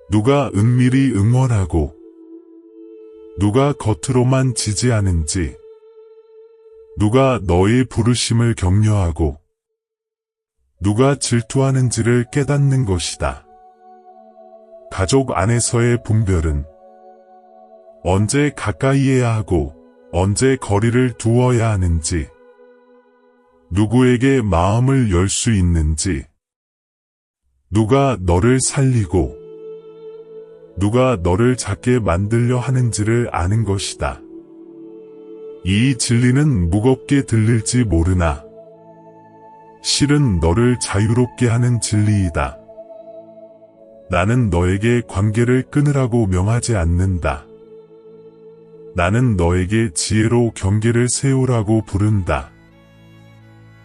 누가 은밀히 응원하고, 누가 겉으로만 지지하는지, 누가 너의 부르심을 격려하고, 누가 질투하는지를 깨닫는 것이다. 가족 안에서의 분별은 언제 가까이해야 하고 언제 거리를 두어야 하는지, 누구에게 마음을 열 수 있는지, 누가 너를 살리고 누가 너를 작게 만들려 하는지를 아는 것이다. 이 진리는 무겁게 들릴지 모르나 실은 너를 자유롭게 하는 진리이다. 나는 너에게 관계를 끊으라고 명하지 않는다. 나는 너에게 지혜로 경계를 세우라고 부른다.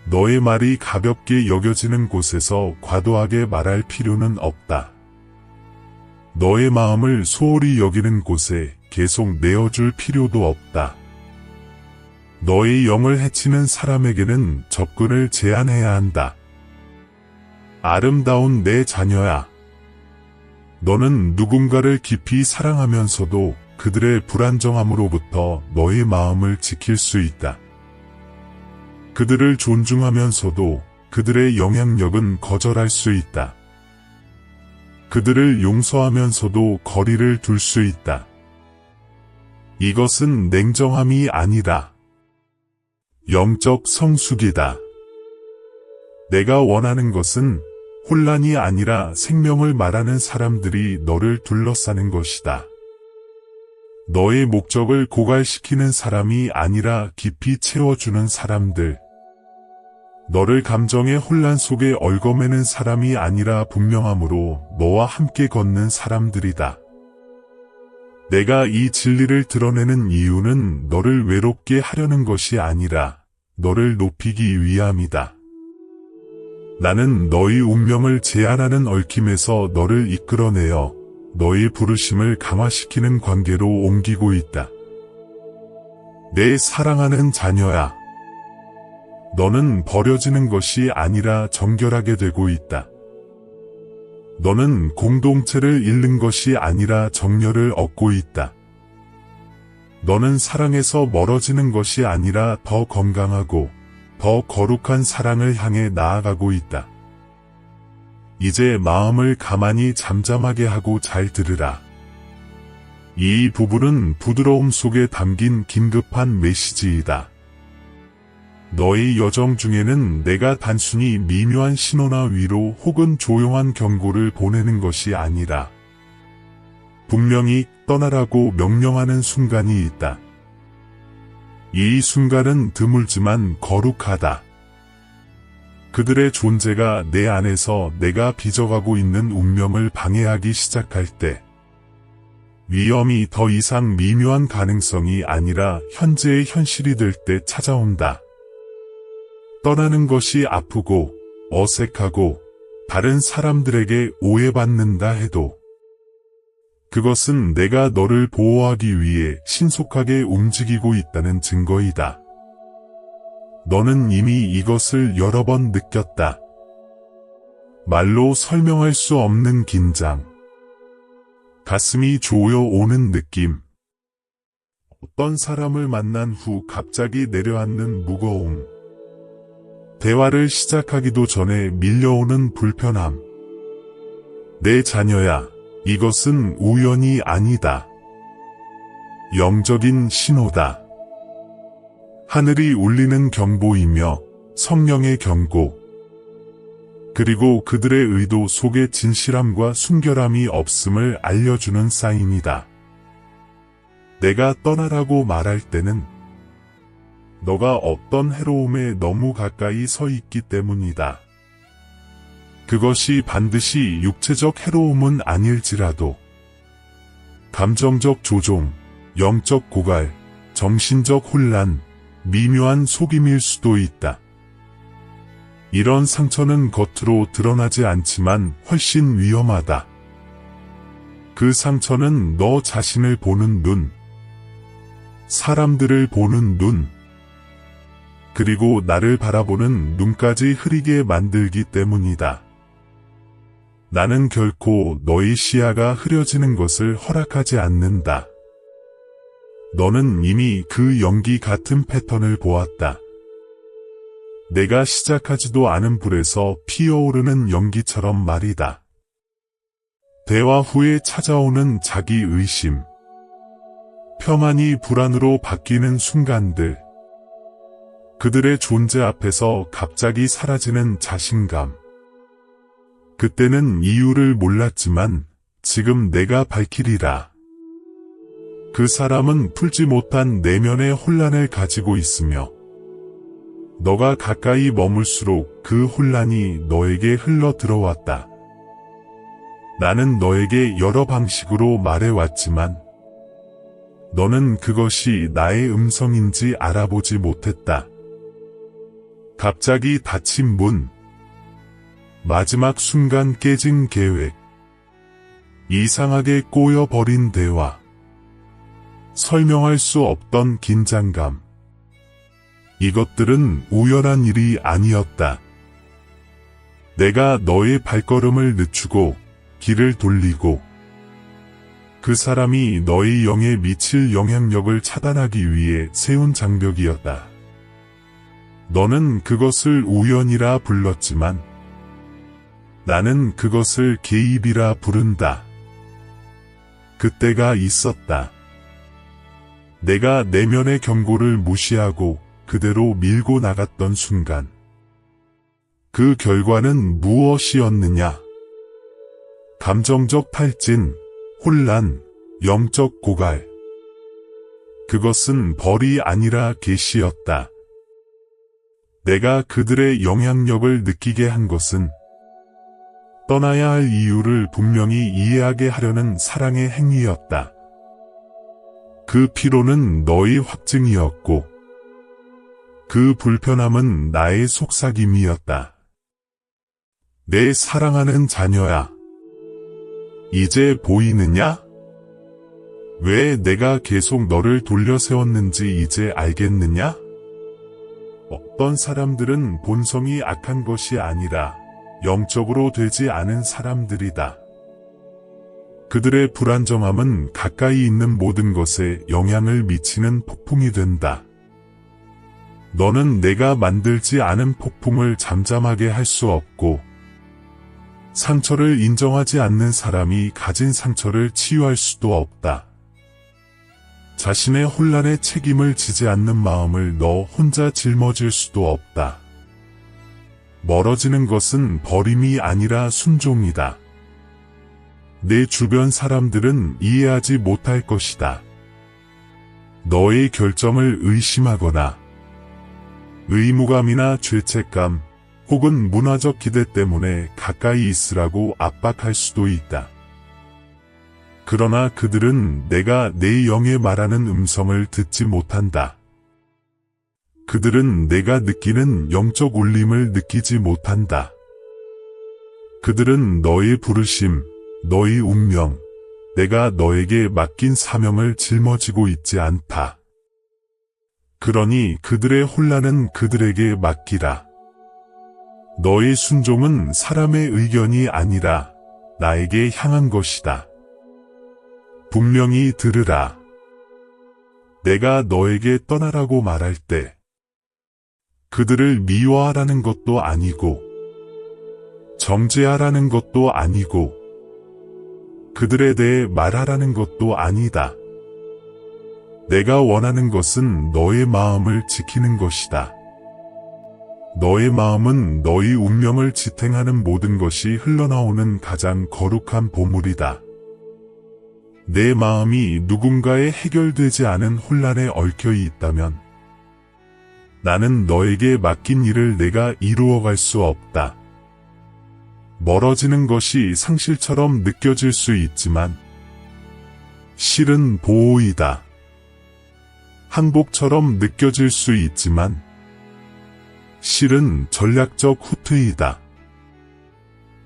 너의 말이 가볍게 여겨지는 곳에서 과도하게 말할 필요는 없다. 너의 마음을 소홀히 여기는 곳에 계속 내어줄 필요도 없다. 너의 영을 해치는 사람에게는 접근을 제한해야 한다. 아름다운 내 자녀야. 너는 누군가를 깊이 사랑하면서도 그들의 불안정함으로부터 너의 마음을 지킬 수 있다. 그들을 존중하면서도 그들의 영향력은 거절할 수 있다. 그들을 용서하면서도 거리를 둘 수 있다. 이것은 냉정함이 아니라 영적 성숙이다. 내가 원하는 것은 혼란이 아니라 생명을 말하는 사람들이 너를 둘러싸는 것이다. 너의 목적을 고갈시키는 사람이 아니라 깊이 채워주는 사람들. 너를 감정의 혼란 속에 얽어매는 사람이 아니라 분명함으로 너와 함께 걷는 사람들이다. 내가 이 진리를 드러내는 이유는 너를 외롭게 하려는 것이 아니라 너를 높이기 위함이다. 나는 너의 운명을 제한하는 얽힘에서 너를 이끌어내어 너의 부르심을 강화시키는 관계로 옮기고 있다. 내 사랑하는 자녀야. 너는 버려지는 것이 아니라 정결하게 되고 있다. 너는 공동체를 잃는 것이 아니라 정열을 얻고 있다. 너는 사랑에서 멀어지는 것이 아니라 더 건강하고 더 거룩한 사랑을 향해 나아가고 있다. 이제 마음을 가만히 잠잠하게 하고 잘 들으라. 이 부분은 부드러움 속에 담긴 긴급한 메시지이다. 너의 여정 중에는 내가 단순히 미묘한 신호나 위로 혹은 조용한 경고를 보내는 것이 아니라 분명히 떠나라고 명령하는 순간이 있다. 이 순간은 드물지만 거룩하다. 그들의 존재가 내 안에서 내가 빚어가고 있는 운명을 방해하기 시작할 때 위험이 더 이상 미묘한 가능성이 아니라 현재의 현실이 될 때 찾아온다. 떠나는 것이 아프고 어색하고 다른 사람들에게 오해받는다 해도 그것은 내가 너를 보호하기 위해 신속하게 움직이고 있다는 증거이다. 너는 이미 이것을 여러 번 느꼈다. 말로 설명할 수 없는 긴장, 가슴이 조여오는 느낌, 어떤 사람을 만난 후 갑자기 내려앉는 무거움, 대화를 시작하기도 전에 밀려오는 불편함. 내 자녀야, 이것은 우연이 아니다. 영적인 신호다. 하늘이 울리는 경보이며 성령의 경고, 그리고 그들의 의도 속에 진실함과 순결함이 없음을 알려주는 사인이다. 내가 떠나라고 말할 때는 너가 어떤 해로움에 너무 가까이 서 있기 때문이다. 그것이 반드시 육체적 해로움은 아닐지라도 감정적 조종, 영적 고갈, 정신적 혼란, 미묘한 속임일 수도 있다. 이런 상처는 겉으로 드러나지 않지만 훨씬 위험하다. 그 상처는 너 자신을 보는 눈, 사람들을 보는 눈, 그리고 나를 바라보는 눈까지 흐리게 만들기 때문이다. 나는 결코 너의 시야가 흐려지는 것을 허락하지 않는다. 너는 이미 그 연기 같은 패턴을 보았다. 내가 시작하지도 않은 불에서 피어오르는 연기처럼 말이다. 대화 후에 찾아오는 자기 의심, 폄하니 불안으로 바뀌는 순간들, 그들의 존재 앞에서 갑자기 사라지는 자신감. 그때는 이유를 몰랐지만 지금 내가 밝히리라. 그 사람은 풀지 못한 내면의 혼란을 가지고 있으며 너가 가까이 머물수록 그 혼란이 너에게 흘러 들어왔다. 나는 너에게 여러 방식으로 말해왔지만 너는 그것이 나의 음성인지 알아보지 못했다. 갑자기 닫힌 문, 마지막 순간 깨진 계획, 이상하게 꼬여버린 대화, 설명할 수 없던 긴장감. 이것들은 우연한 일이 아니었다. 내가 너의 발걸음을 늦추고 길을 돌리고 그 사람이 너의 영에 미칠 영향력을 차단하기 위해 세운 장벽이었다. 너는 그것을 우연이라 불렀지만 나는 그것을 개입이라 부른다. 그때가 있었다. 내가 내면의 경고를 무시하고 그대로 밀고 나갔던 순간. 그 결과는 무엇이었느냐? 감정적 탈진, 혼란, 영적 고갈. 그것은 벌이 아니라 계시였다. 내가 그들의 영향력을 느끼게 한 것은 떠나야 할 이유를 분명히 이해하게 하려는 사랑의 행위였다. 그 피로는 너의 확증이었고 그 불편함은 나의 속삭임이었다. 내 사랑하는 자녀야. 이제 보이느냐? 왜 내가 계속 너를 돌려 세웠는지 이제 알겠느냐? 어떤 사람들은 본성이 악한 것이 아니라 영적으로 되지 않은 사람들이다. 그들의 불안정함은 가까이 있는 모든 것에 영향을 미치는 폭풍이 된다. 너는 내가 만들지 않은 폭풍을 잠잠하게 할 수 없고 상처를 인정하지 않는 사람이 가진 상처를 치유할 수도 없다. 자신의 혼란에 책임을 지지 않는 마음을 너 혼자 짊어질 수도 없다. 멀어지는 것은 버림이 아니라 순종이다. 내 주변 사람들은 이해하지 못할 것이다. 너의 결정을 의심하거나 의무감이나 죄책감 혹은 문화적 기대 때문에 가까이 있으라고 압박할 수도 있다. 그러나 그들은 내가 내 영에 말하는 음성을 듣지 못한다. 그들은 내가 느끼는 영적 울림을 느끼지 못한다. 그들은 너의 부르심, 너의 운명, 내가 너에게 맡긴 사명을 짊어지고 있지 않다. 그러니 그들의 혼란은 그들에게 맡기라. 너의 순종은 사람의 의견이 아니라 나에게 향한 것이다. 분명히 들으라. 내가 너에게 떠나라고 말할 때 그들을 미워하라는 것도 아니고 정죄하라는 것도 아니고 그들에 대해 말하라는 것도 아니다. 내가 원하는 것은 너의 마음을 지키는 것이다. 너의 마음은 너의 운명을 지탱하는 모든 것이 흘러나오는 가장 거룩한 보물이다. 내 마음이 누군가의 해결되지 않은 혼란에 얽혀 있다면 나는 너에게 맡긴 일을 내가 이루어갈 수 없다. 멀어지는 것이 상실처럼 느껴질 수 있지만 실은 보호이다. 항복처럼 느껴질 수 있지만 실은 전략적 후퇴이다.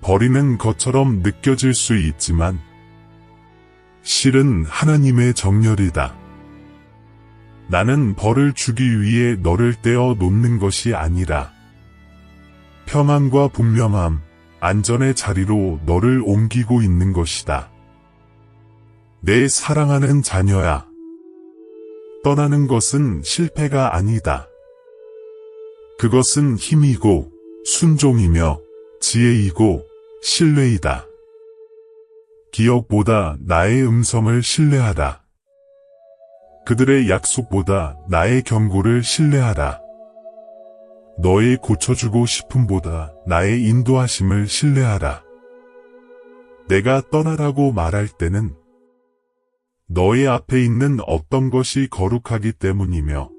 버리는 것처럼 느껴질 수 있지만 실은 하나님의 정렬이다. 나는 벌을 주기 위해 너를 떼어 놓는 것이 아니라 평안과 분명함, 안전의 자리로 너를 옮기고 있는 것이다. 내 사랑하는 자녀야. 떠나는 것은 실패가 아니다. 그것은 힘이고 순종이며 지혜이고 신뢰이다. 기억보다 나의 음성을 신뢰하라. 그들의 약속보다 나의 경고를 신뢰하라. 너의 고쳐주고 싶음보다 나의 인도하심을 신뢰하라. 내가 떠나라고 말할 때는 너의 앞에 있는 어떤 것이 거룩하기 때문이며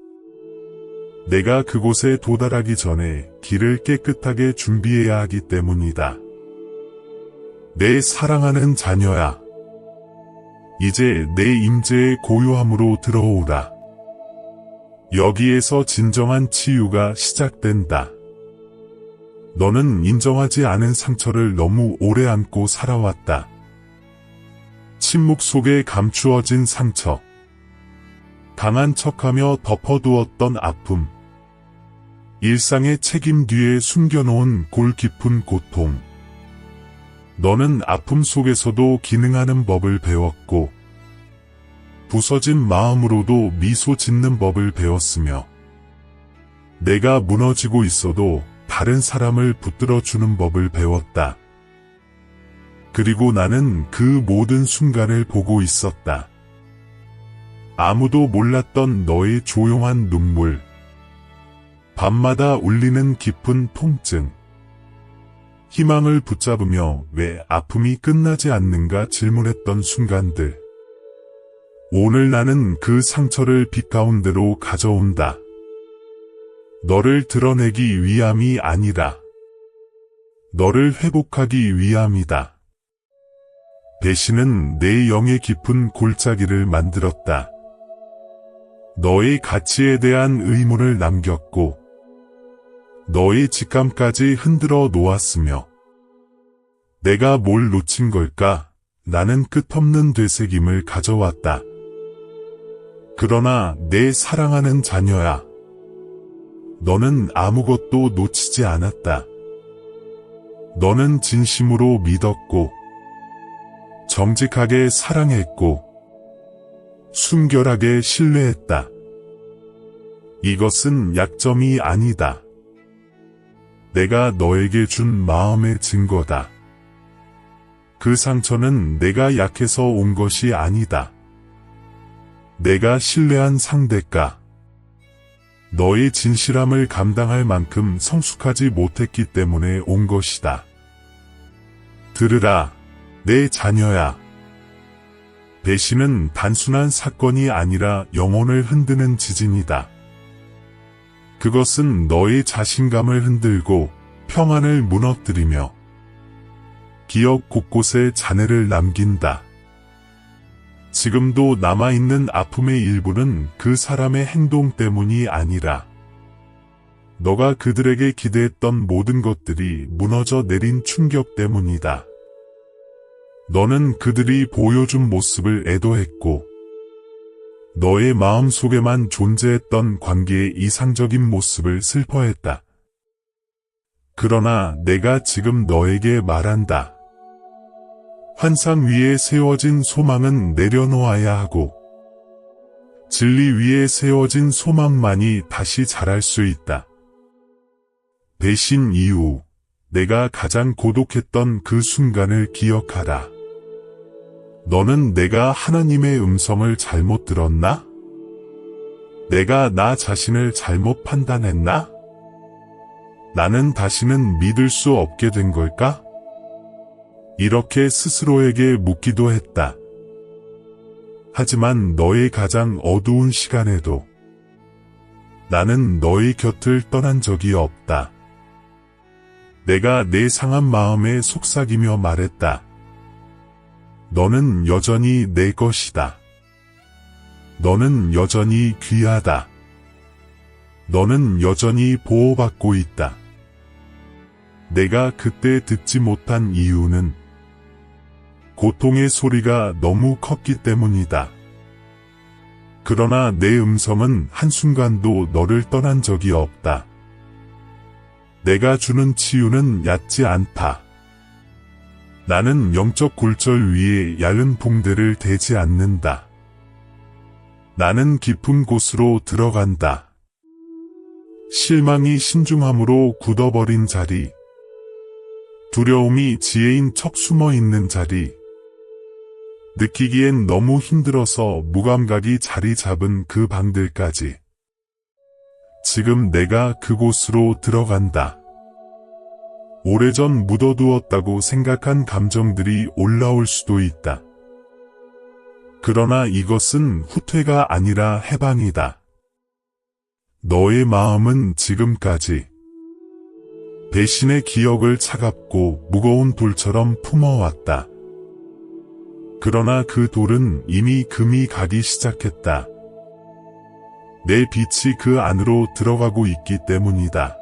내가 그곳에 도달하기 전에 길을 깨끗하게 준비해야 하기 때문이다. 내 사랑하는 자녀야. 이제 내 임재의 고요함으로 들어오라. 여기에서 진정한 치유가 시작된다. 너는 인정하지 않은 상처를 너무 오래 안고 살아왔다. 침묵 속에 감추어진 상처. 강한 척하며 덮어두었던 아픔. 일상의 책임 뒤에 숨겨놓은 골 깊은 고통. 너는 아픔 속에서도 기능하는 법을 배웠고 부서진 마음으로도 미소 짓는 법을 배웠으며 내가 무너지고 있어도 다른 사람을 붙들어주는 법을 배웠다. 그리고 나는 그 모든 순간을 보고 있었다. 아무도 몰랐던 너의 조용한 눈물, 밤마다 울리는 깊은 통증, 희망을 붙잡으며 왜 아픔이 끝나지 않는가 질문했던 순간들. 오늘 나는 그 상처를 빛 가운데로 가져온다. 너를 드러내기 위함이 아니라 너를 회복하기 위함이다. 배신은 내 영의 깊은 골짜기를 만들었다. 너의 가치에 대한 의문을 남겼고 너의 직감까지 흔들어 놓았으며 내가 뭘 놓친 걸까? 나는 끝없는 되새김을 가져왔다. 그러나 내 사랑하는 자녀야. 너는 아무것도 놓치지 않았다. 너는 진심으로 믿었고 정직하게 사랑했고 순결하게 신뢰했다. 이것은 약점이 아니다. 내가 너에게 준 마음의 증거다. 그 상처는 내가 약해서 온 것이 아니다. 내가 신뢰한 상대가 너의 진실함을 감당할 만큼 성숙하지 못했기 때문에 온 것이다. 들으라, 내 자녀야. 배신은 단순한 사건이 아니라 영혼을 흔드는 지진이다. 그것은 너의 자신감을 흔들고 평안을 무너뜨리며 기억 곳곳에 잔해를 남긴다. 지금도 남아있는 아픔의 일부는 그 사람의 행동 때문이 아니라 너가 그들에게 기대했던 모든 것들이 무너져 내린 충격 때문이다. 너는 그들이 보여준 모습을 애도했고 너의 마음속에만 존재했던 관계의 이상적인 모습을 슬퍼했다. 그러나 내가 지금 너에게 말한다. 환상 위에 세워진 소망은 내려놓아야 하고 진리 위에 세워진 소망만이 다시 자랄 수 있다. 배신 이후 내가 가장 고독했던 그 순간을 기억하라. 너는 내가 하나님의 음성을 잘못 들었나? 내가 나 자신을 잘못 판단했나? 나는 다시는 믿을 수 없게 된 걸까? 이렇게 스스로에게 묻기도 했다. 하지만 너의 가장 어두운 시간에도 나는 너의 곁을 떠난 적이 없다. 내가 내 상한 마음에 속삭이며 말했다. 너는 여전히 내 것이다. 너는 여전히 귀하다. 너는 여전히 보호받고 있다. 내가 그때 듣지 못한 이유는 고통의 소리가 너무 컸기 때문이다. 그러나 내 음성은 한순간도 너를 떠난 적이 없다. 내가 주는 치유는 얕지 않다. 나는 영적 굴절 위에 얇은 붕대를 대지 않는다. 나는 깊은 곳으로 들어간다. 실망이 신중함으로 굳어버린 자리, 두려움이 지혜인 척 숨어있는 자리, 느끼기엔 너무 힘들어서 무감각이 자리 잡은 그 방들까지. 지금 내가 그곳으로 들어간다. 오래전 묻어두었다고 생각한 감정들이 올라올 수도 있다. 그러나 이것은 후퇴가 아니라 해방이다. 너의 마음은 지금까지 배신의 기억을 차갑고 무거운 돌처럼 품어왔다. 그러나 그 돌은 이미 금이 가기 시작했다. 내 빛이 그 안으로 들어가고 있기 때문이다.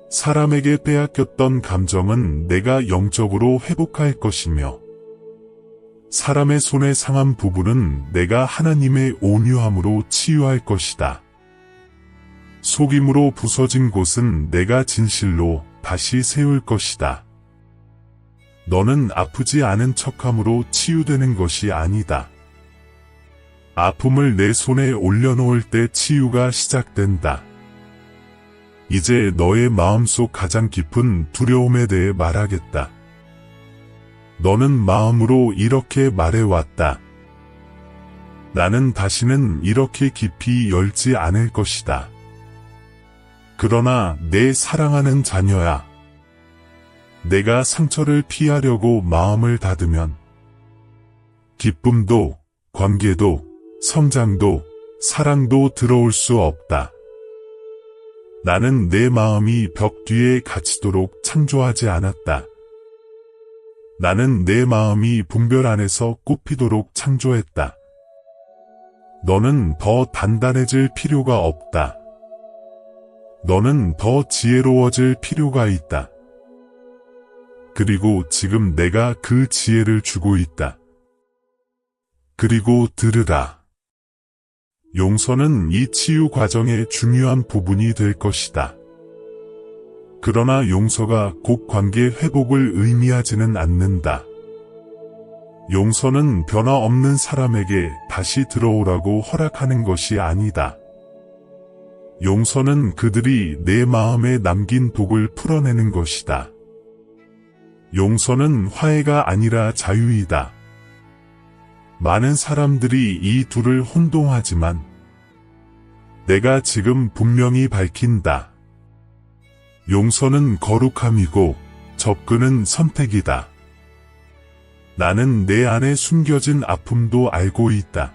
사람에게 빼앗겼던 감정은 내가 영적으로 회복할 것이며, 사람의 손에 상한 부분은 내가 하나님의 온유함으로 치유할 것이다. 속임으로 부서진 곳은 내가 진실로 다시 세울 것이다. 너는 아프지 않은 척함으로 치유되는 것이 아니다. 아픔을 내 손에 올려놓을 때 치유가 시작된다. 이제 너의 마음속 가장 깊은 두려움에 대해 말하겠다. 너는 마음으로 이렇게 말해왔다. 나는 다시는 이렇게 깊이 열지 않을 것이다. 그러나 내 사랑하는 자녀야, 내가 상처를 피하려고 마음을 닫으면 기쁨도, 관계도, 성장도, 사랑도 들어올 수 없다. 나는 내 마음이 벽 뒤에 갇히도록 창조하지 않았다. 나는 내 마음이 분별 안에서 꽃피도록 창조했다. 너는 더 단단해질 필요가 없다. 너는 더 지혜로워질 필요가 있다. 그리고 지금 내가 그 지혜를 주고 있다. 그리고 들으라. 용서는 이 치유 과정의 중요한 부분이 될 것이다. 그러나 용서가 곧 관계 회복을 의미하지는 않는다. 용서는 변화없는 사람에게 다시 들어오라고 허락하는 것이 아니다. 용서는 그들이 내 마음에 남긴 독을 풀어내는 것이다. 용서는 화해가 아니라 자유이다. 많은 사람들이 이 둘을 혼동하지만 내가 지금 분명히 밝힌다. 용서는 거룩함이고 접근은 선택이다. 나는 내 안에 숨겨진 아픔도 알고 있다.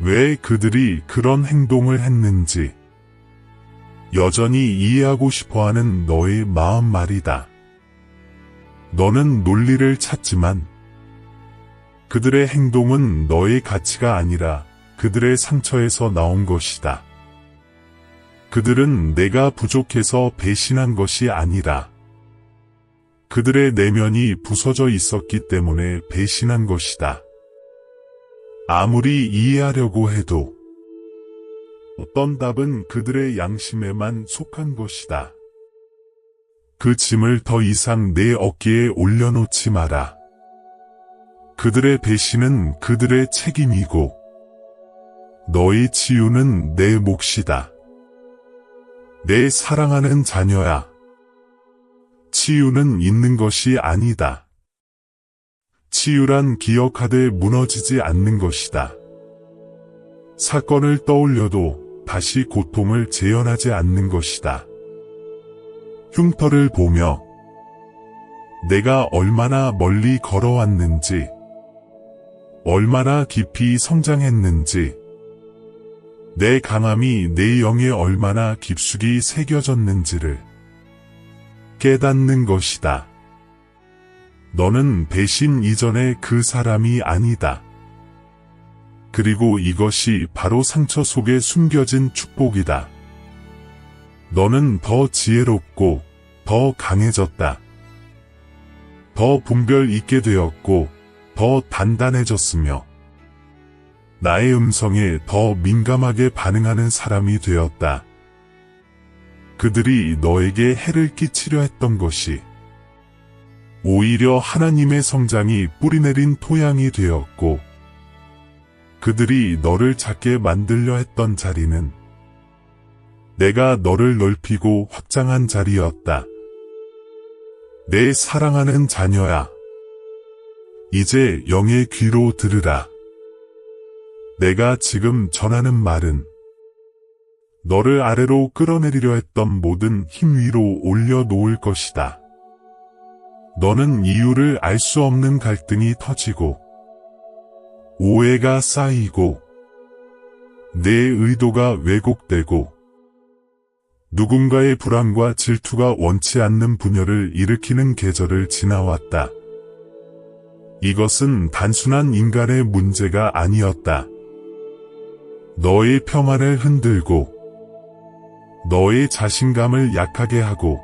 왜 그들이 그런 행동을 했는지 여전히 이해하고 싶어하는 너의 마음 말이다. 너는 논리를 찾지만 그들의 행동은 너의 가치가 아니라 그들의 상처에서 나온 것이다. 그들은 내가 부족해서 배신한 것이 아니라 그들의 내면이 부서져 있었기 때문에 배신한 것이다. 아무리 이해하려고 해도 어떤 답은 그들의 양심에만 속한 것이다. 그 짐을 더 이상 내 어깨에 올려놓지 마라. 그들의 배신은 그들의 책임이고 너의 치유는 내 몫이다. 내 사랑하는 자녀야. 치유는 있는 것이 아니다. 치유란 기억하되 무너지지 않는 것이다. 사건을 떠올려도 다시 고통을 재현하지 않는 것이다. 흉터를 보며 내가 얼마나 멀리 걸어왔는지, 얼마나 깊이 성장했는지, 내 강함이 내 영에 얼마나 깊숙이 새겨졌는지를 깨닫는 것이다. 너는 배신 이전의 그 사람이 아니다. 그리고 이것이 바로 상처 속에 숨겨진 축복이다. 너는 더 지혜롭고 더 강해졌다. 더 분별 있게 되었고 더 단단해졌으며 나의 음성에 더 민감하게 반응하는 사람이 되었다. 그들이 너에게 해를 끼치려 했던 것이 오히려 하나님의 성장이 뿌리내린 토양이 되었고 그들이 너를 작게 만들려 했던 자리는 내가 너를 넓히고 확장한 자리였다. 내 사랑하는 자녀야, 이제 영의 귀로 들으라. 내가 지금 전하는 말은 너를 아래로 끌어내리려 했던 모든 힘 위로 올려놓을 것이다. 너는 이유를 알 수 없는 갈등이 터지고 오해가 쌓이고 내 의도가 왜곡되고 누군가의 불안과 질투가 원치 않는 분열을 일으키는 계절을 지나왔다. 이것은 단순한 인간의 문제가 아니었다. 너의 평안을 흔들고 너의 자신감을 약하게 하고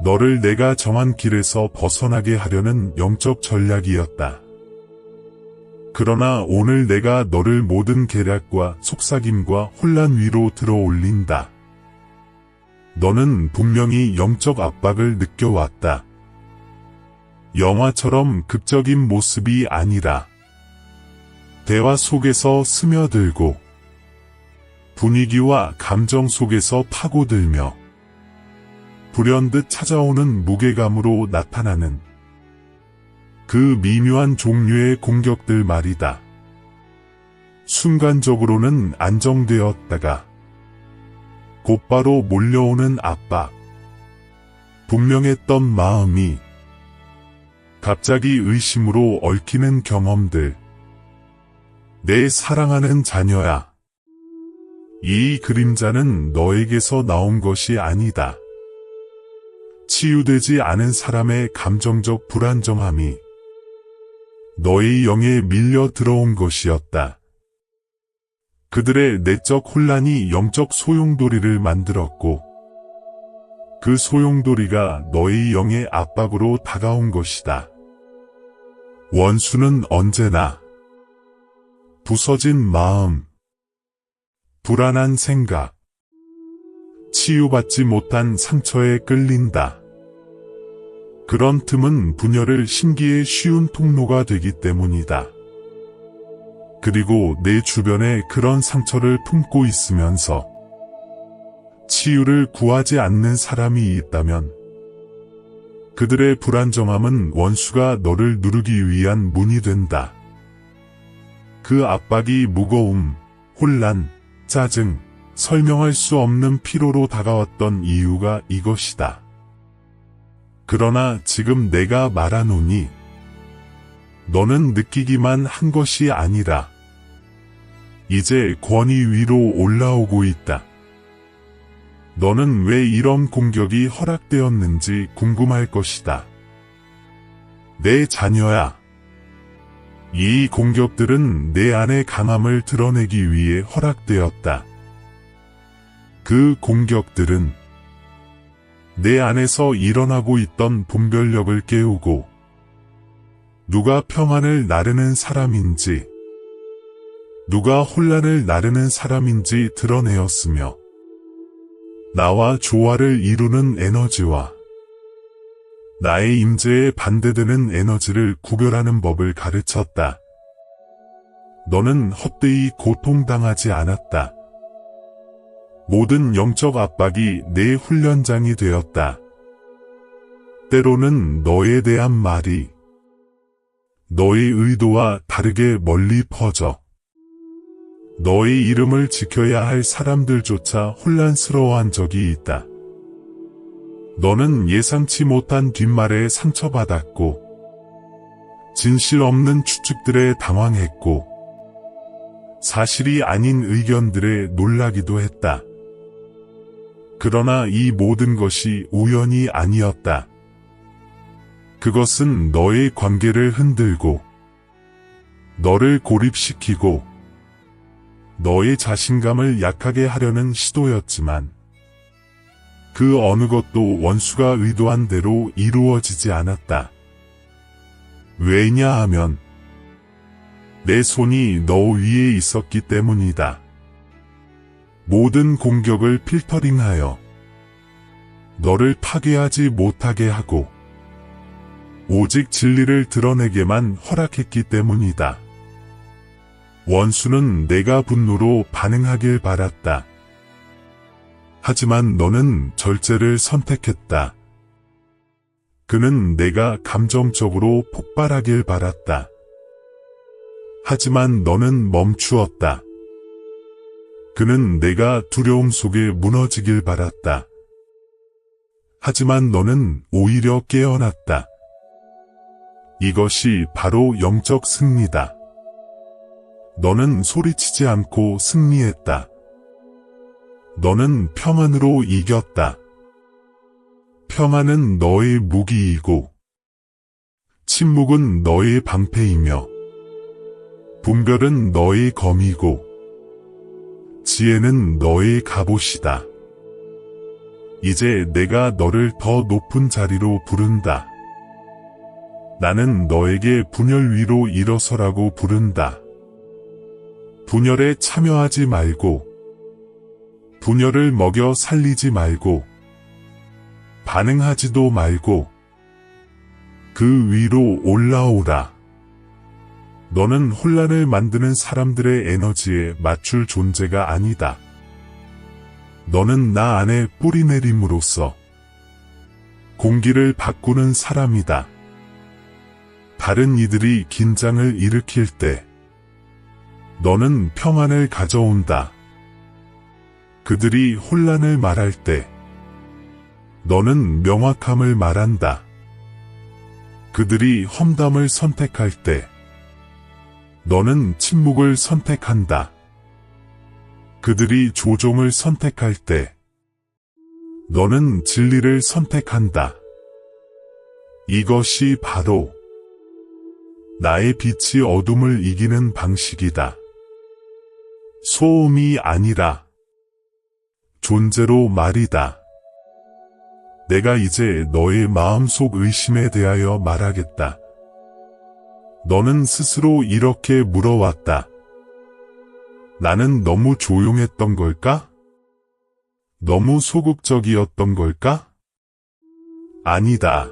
너를 내가 정한 길에서 벗어나게 하려는 영적 전략이었다. 그러나 오늘 내가 너를 모든 계략과 속삭임과 혼란 위로 들어올린다. 너는 분명히 영적 압박을 느껴왔다. 영화처럼 극적인 모습이 아니라 대화 속에서 스며들고 분위기와 감정 속에서 파고들며 불현듯 찾아오는 무게감으로 나타나는 그 미묘한 종류의 공격들 말이다. 순간적으로는 안정되었다가 곧바로 몰려오는 압박, 분명했던 마음이 갑자기 의심으로 얽히는 경험들. 내 사랑하는 자녀야, 이 그림자는 너에게서 나온 것이 아니다. 치유되지 않은 사람의 감정적 불안정함이 너의 영에 밀려 들어온 것이었다. 그들의 내적 혼란이 영적 소용돌이를 만들었고 그 소용돌이가 너의 영의 압박으로 다가온 것이다. 원수는 언제나 부서진 마음, 불안한 생각, 치유받지 못한 상처에 끌린다. 그런 틈은 분열을 심기에 쉬운 통로가 되기 때문이다. 그리고 내 주변에 그런 상처를 품고 있으면서 치유를 구하지 않는 사람이 있다면 그들의 불안정함은 원수가 너를 누르기 위한 문이 된다. 그 압박이 무거움, 혼란, 짜증, 설명할 수 없는 피로로 다가왔던 이유가 이것이다. 그러나 지금 내가 말하노니 너는 느끼기만 한 것이 아니라 이제 권위 위로 올라오고 있다. 너는 왜 이런 공격이 허락되었는지 궁금할 것이다. 내 자녀야, 이 공격들은 내 안의 강함을 드러내기 위해 허락되었다. 그 공격들은 내 안에서 일어나고 있던 분별력을 깨우고 누가 평안을 나르는 사람인지 누가 혼란을 나르는 사람인지 드러내었으며 나와 조화를 이루는 에너지와 나의 임재에 반대되는 에너지를 구별하는 법을 가르쳤다. 너는 헛되이 고통당하지 않았다. 모든 영적 압박이 내 훈련장이 되었다. 때로는 너에 대한 말이 너의 의도와 다르게 멀리 퍼져 너의 이름을 지켜야 할 사람들조차 혼란스러워한 적이 있다. 너는 예상치 못한 뒷말에 상처받았고 진실 없는 추측들에 당황했고 사실이 아닌 의견들에 놀라기도 했다. 그러나 이 모든 것이 우연이 아니었다. 그것은 너의 관계를 흔들고, 너를 고립시키고, 너의 자신감을 약하게 하려는 시도였지만, 그 어느 것도 원수가 의도한 대로 이루어지지 않았다. 왜냐하면, 내 손이 너 위에 있었기 때문이다. 모든 공격을 필터링하여 너를 파괴하지 못하게 하고 오직 진리를 드러내게만 허락했기 때문이다. 원수는 내가 분노로 반응하길 바랐다. 하지만 너는 절제를 선택했다. 그는 내가 감정적으로 폭발하길 바랐다. 하지만 너는 멈추었다. 그는 내가 두려움 속에 무너지길 바랐다. 하지만 너는 오히려 깨어났다. 이것이 바로 영적 승리다. 너는 소리치지 않고 승리했다. 너는 평안으로 이겼다. 평안은 너의 무기이고, 침묵은 너의 방패이며, 분별은 너의 검이고, 지혜는 너의 갑옷이다. 이제 내가 너를 더 높은 자리로 부른다. 나는 너에게 분열 위로 일어서라고 부른다. 분열에 참여하지 말고, 분열을 먹여 살리지 말고, 반응하지도 말고, 그 위로 올라오라. 너는 혼란을 만드는 사람들의 에너지에 맞출 존재가 아니다. 너는 나 안에 뿌리내림으로써 공기를 바꾸는 사람이다. 다른 이들이 긴장을 일으킬 때 너는 평안을 가져온다. 그들이 혼란을 말할 때 너는 명확함을 말한다. 그들이 험담을 선택할 때 너는 침묵을 선택한다. 그들이 조종을 선택할 때 너는 진리를 선택한다. 이것이 바로 나의 빛이 어둠을 이기는 방식이다. 소음이 아니라 존재로 말이다. 내가 이제 너의 마음속 의심에 대하여 말하겠다. 너는 스스로 이렇게 물어왔다. 나는 너무 조용했던 걸까? 너무 소극적이었던 걸까? 아니다.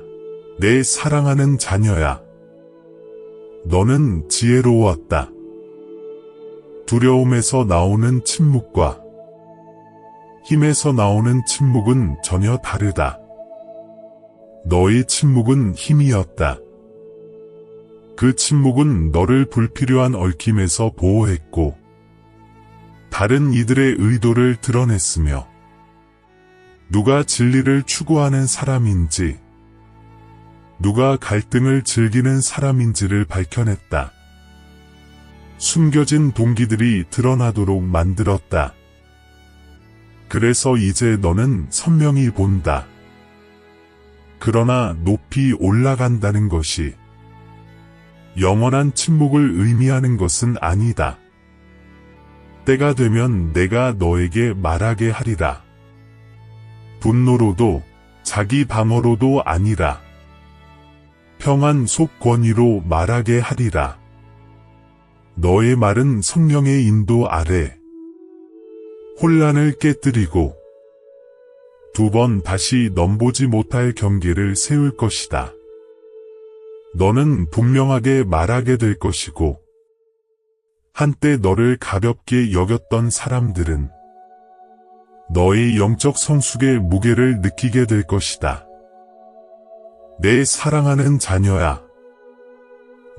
내 사랑하는 자녀야. 너는 지혜로웠다. 두려움에서 나오는 침묵과 힘에서 나오는 침묵은 전혀 다르다. 너의 침묵은 힘이었다. 그 침묵은 너를 불필요한 얽힘에서 보호했고 다른 이들의 의도를 드러냈으며 누가 진리를 추구하는 사람인지 누가 갈등을 즐기는 사람인지를 밝혀냈다. 숨겨진 동기들이 드러나도록 만들었다. 그래서 이제 너는 선명히 본다. 그러나 높이 올라간다는 것이 영원한 침묵을 의미하는 것은 아니다. 때가 되면 내가 너에게 말하게 하리라. 분노로도 자기 방어로도 아니라 평안 속 권위로 말하게 하리라. 너의 말은 성령의 인도 아래 혼란을 깨뜨리고 두 번 다시 넘보지 못할 경계를 세울 것이다. 너는 분명하게 말하게 될 것이고 한때 너를 가볍게 여겼던 사람들은 너의 영적 성숙의 무게를 느끼게 될 것이다. 내 사랑하는 자녀야.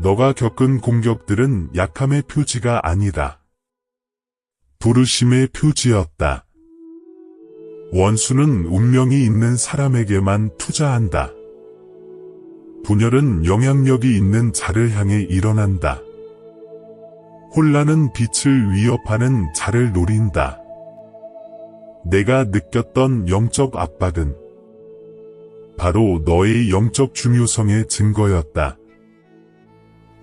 너가 겪은 공격들은 약함의 표지가 아니라 부르심의 표지였다. 원수는 운명이 있는 사람에게만 투자한다. 분열은 영향력이 있는 자를 향해 일어난다. 혼란은 빛을 위협하는 자를 노린다. 내가 느꼈던 영적 압박은 바로 너의 영적 중요성의 증거였다.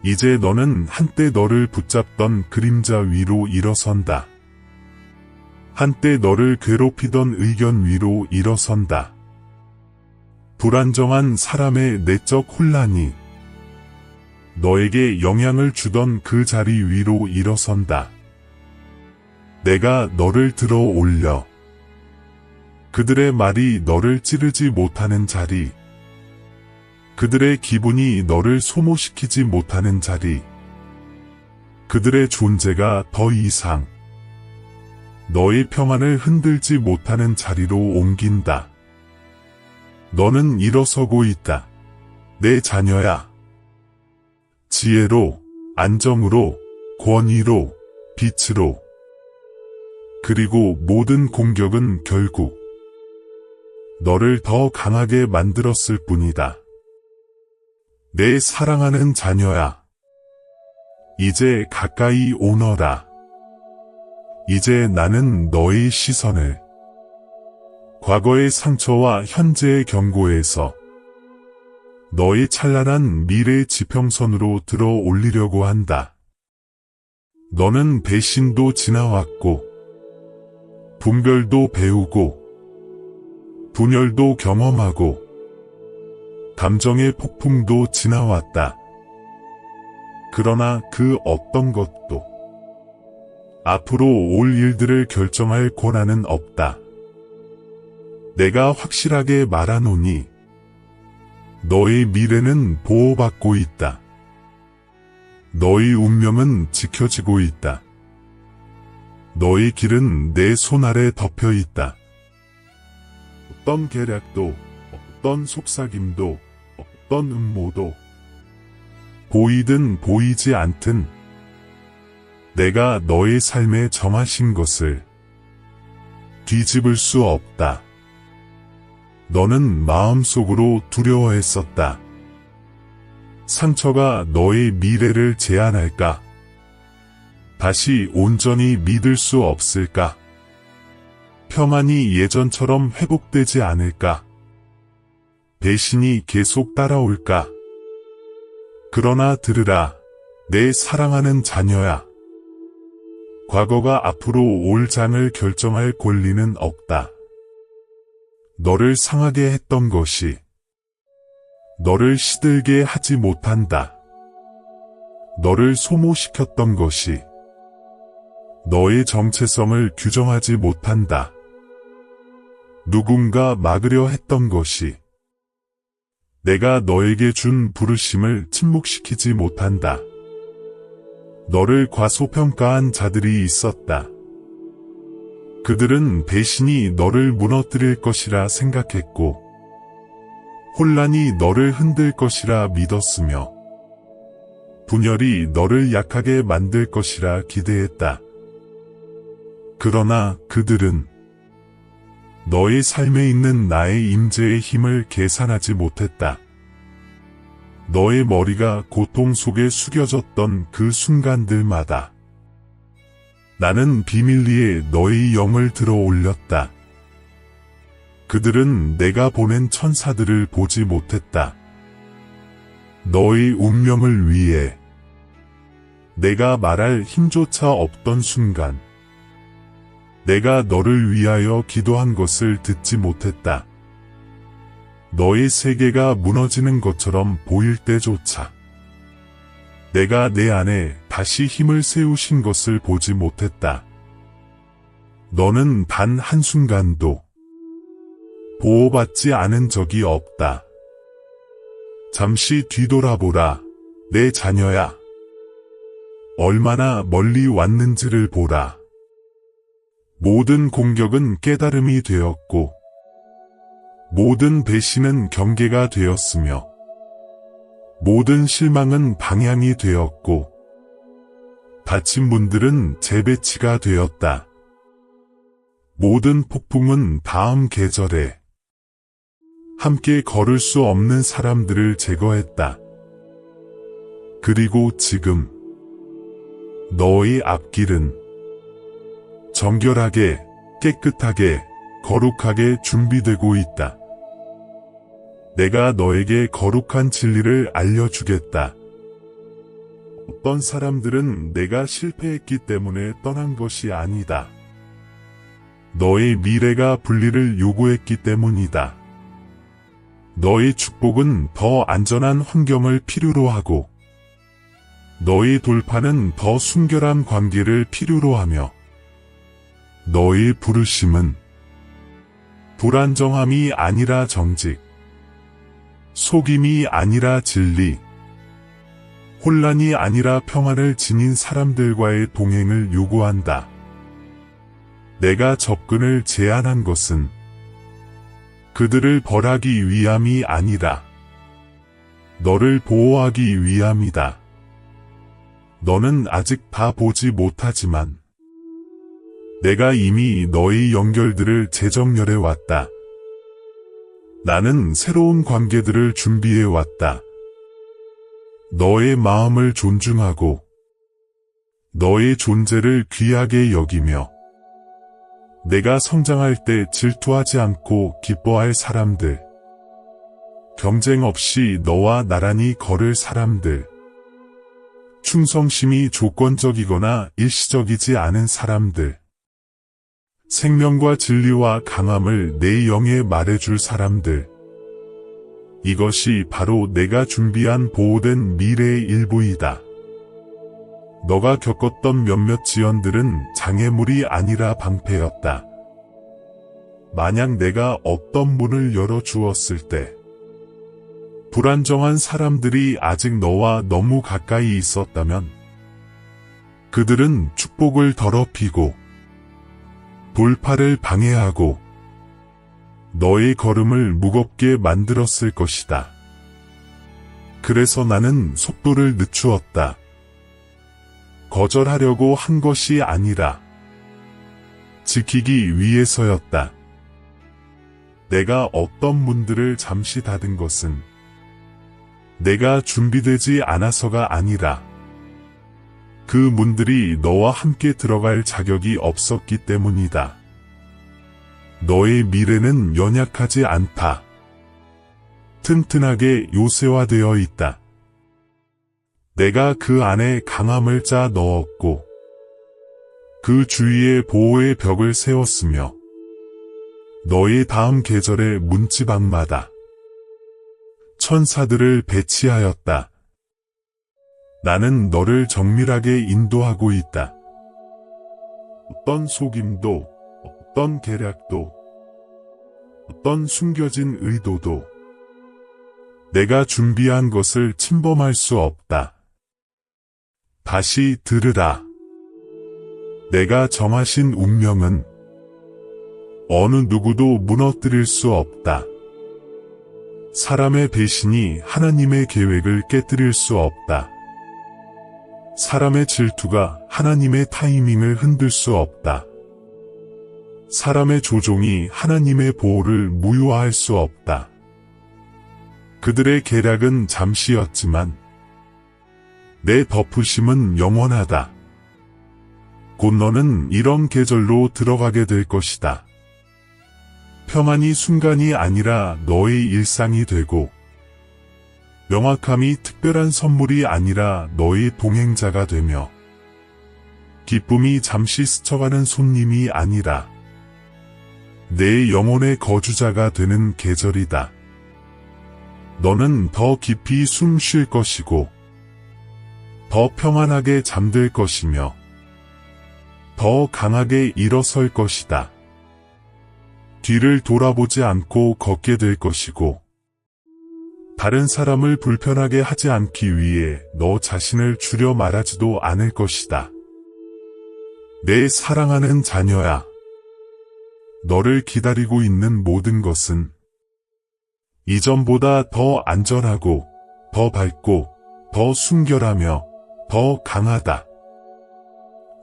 이제 너는 한때 너를 붙잡던 그림자 위로 일어선다. 한때 너를 괴롭히던 의견 위로 일어선다. 불안정한 사람의 내적 혼란이 너에게 영향을 주던 그 자리 위로 일어선다. 내가 너를 들어 올려 그들의 말이 너를 찌르지 못하는 자리, 그들의 기분이 너를 소모시키지 못하는 자리, 그들의 존재가 더 이상 너의 평안을 흔들지 못하는 자리로 옮긴다. 너는 일어서고 있다. 내 자녀야. 지혜로, 안정으로, 권위로, 빛으로. 그리고 모든 공격은 결국 너를 더 강하게 만들었을 뿐이다. 내 사랑하는 자녀야. 이제 가까이 오너라. 이제 나는 너의 시선을 과거의 상처와 현재의 경고에서 너의 찬란한 미래의 지평선으로 들어 올리려고 한다. 너는 배신도 지나왔고, 분별도 배우고, 분열도 경험하고, 감정의 폭풍도 지나왔다. 그러나 그 어떤 것도 앞으로 올 일들을 결정할 권한은 없다. 내가 확실하게 말하노니 너의 미래는 보호받고 있다. 너의 운명은 지켜지고 있다. 너의 길은 내 손 아래 덮여 있다. 어떤 계략도, 어떤 속삭임도, 어떤 음모도, 보이든 보이지 않든 내가 너의 삶에 정하신 것을 뒤집을 수 없다. 너는 마음속으로 두려워했었다. 상처가 너의 미래를 제한할까? 다시 온전히 믿을 수 없을까? 평안이 예전처럼 회복되지 않을까? 배신이 계속 따라올까? 그러나 들으라, 내 사랑하는 자녀야. 과거가 앞으로 올 장을 결정할 권리는 없다. 너를 상하게 했던 것이 너를 시들게 하지 못한다. 너를 소모시켰던 것이 너의 정체성을 규정하지 못한다. 누군가 막으려 했던 것이 내가 너에게 준 부르심을 침묵시키지 못한다. 너를 과소평가한 자들이 있었다. 그들은 배신이 너를 무너뜨릴 것이라 생각했고, 혼란이 너를 흔들 것이라 믿었으며, 분열이 너를 약하게 만들 것이라 기대했다. 그러나 그들은 너의 삶에 있는 나의 임재의 힘을 계산하지 못했다. 너의 머리가 고통 속에 숙여졌던 그 순간들마다 나는 비밀리에 너의 영을 들어 올렸다. 그들은 내가 보낸 천사들을 보지 못했다. 너의 운명을 위해 내가 말할 힘조차 없던 순간 내가 너를 위하여 기도한 것을 듣지 못했다. 너의 세계가 무너지는 것처럼 보일 때조차 내가 내 안에 다시 힘을 세우신 것을 보지 못했다. 너는 단 한순간도 보호받지 않은 적이 없다. 잠시 뒤돌아보라, 내 자녀야. 얼마나 멀리 왔는지를 보라. 모든 공격은 깨달음이 되었고, 모든 배신은 경계가 되었으며, 모든 실망은 방향이 되었고, 다친 분들은 재배치가 되었다. 모든 폭풍은 다음 계절에 함께 걸을 수 없는 사람들을 제거했다. 그리고 지금 너의 앞길은 정결하게, 깨끗하게, 거룩하게 준비되고 있다. 내가 너에게 거룩한 진리를 알려주겠다. 어떤 사람들은 내가 실패했기 때문에 떠난 것이 아니다. 너의 미래가 분리를 요구했기 때문이다. 너의 축복은 더 안전한 환경을 필요로 하고, 너의 돌파는 더 순결한 관계를 필요로 하며, 너의 부르심은 불안정함이 아니라 정직, 속임이 아니라 진리, 혼란이 아니라 평안을 지닌 사람들과의 동행을 요구한다. 내가 접근을 제한한 것은 그들을 벌하기 위함이 아니라 너를 보호하기 위함이다. 너는 아직 다 보지 못하지만 내가 이미 너의 연결들을 재정렬해 왔다. 나는 새로운 관계들을 준비해 왔다. 너의 마음을 존중하고 너의 존재를 귀하게 여기며 내가 성장할 때 질투하지 않고 기뻐할 사람들, 경쟁 없이 너와 나란히 걸을 사람들, 충성심이 조건적이거나 일시적이지 않은 사람들, 생명과 진리와 강함을 내 영에 말해줄 사람들, 이것이 바로 내가 준비한 보호된 미래의 일부이다. 너가 겪었던 몇몇 지연들은 장애물이 아니라 방패였다. 만약 내가 어떤 문을 열어주었을 때 불안정한 사람들이 아직 너와 너무 가까이 있었다면 그들은 축복을 더럽히고 돌파를 방해하고 너의 걸음을 무겁게 만들었을 것이다. 그래서 나는 속도를 늦추었다. 거절하려고 한 것이 아니라 지키기 위해서였다. 내가 어떤 문들을 잠시 닫은 것은 내가 준비되지 않아서가 아니라 그 문들이 너와 함께 들어갈 자격이 없었기 때문이다. 너의 미래는 연약하지 않다. 튼튼하게 요새화되어 있다. 내가 그 안에 강함을 짜 넣었고 그 주위에 보호의 벽을 세웠으며 너의 다음 계절의 문지방마다 천사들을 배치하였다. 나는 너를 정밀하게 인도하고 있다. 어떤 속임도, 어떤 계략도, 어떤 숨겨진 의도도 내가 준비한 것을 침범할 수 없다. 다시 들으라. 내가 정하신 운명은 어느 누구도 무너뜨릴 수 없다. 사람의 배신이 하나님의 계획을 깨뜨릴 수 없다. 사람의 질투가 하나님의 타이밍을 흔들 수 없다. 사람의 조종이 하나님의 보호를 무효화할 수 없다. 그들의 계략은 잠시였지만 내 덮으심은 영원하다. 곧 너는 이런 계절로 들어가게 될 것이다. 평안이 순간이 아니라 너의 일상이 되고 명확함이 특별한 선물이 아니라 너의 동행자가 되며 기쁨이 잠시 스쳐가는 손님이 아니라 내 영혼의 거주자가 되는 계절이다. 너는 더 깊이 숨 쉴 것이고 더 평안하게 잠들 것이며 더 강하게 일어설 것이다. 뒤를 돌아보지 않고 걷게 될 것이고 다른 사람을 불편하게 하지 않기 위해 너 자신을 줄여 말하지도 않을 것이다. 내 사랑하는 자녀야. 너를 기다리고 있는 모든 것은 이전보다 더 안전하고 더 밝고 더 순결하며 더 강하다.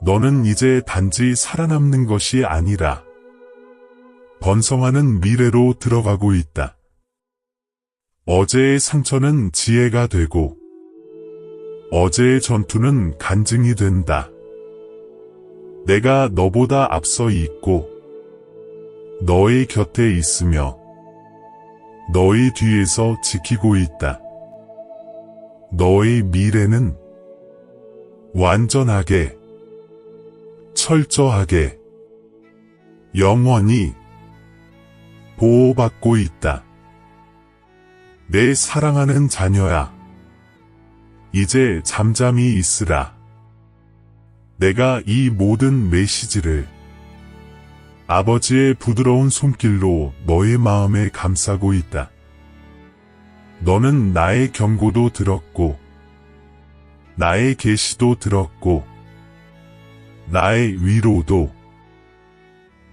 너는 이제 단지 살아남는 것이 아니라 번성하는 미래로 들어가고 있다. 어제의 상처는 지혜가 되고 어제의 전투는 간증이 된다. 내가 너보다 앞서 있고 너의 곁에 있으며 너의 뒤에서 지키고 있다. 너의 미래는 완전하게, 철저하게, 영원히 보호받고 있다. 내 사랑하는 자녀야, 이제 잠잠히 있으라. 내가 이 모든 메시지를 아버지의 부드러운 손길로 너의 마음에 감싸고 있다. 너는 나의 경고도 들었고, 나의 계시도 들었고, 나의 위로도,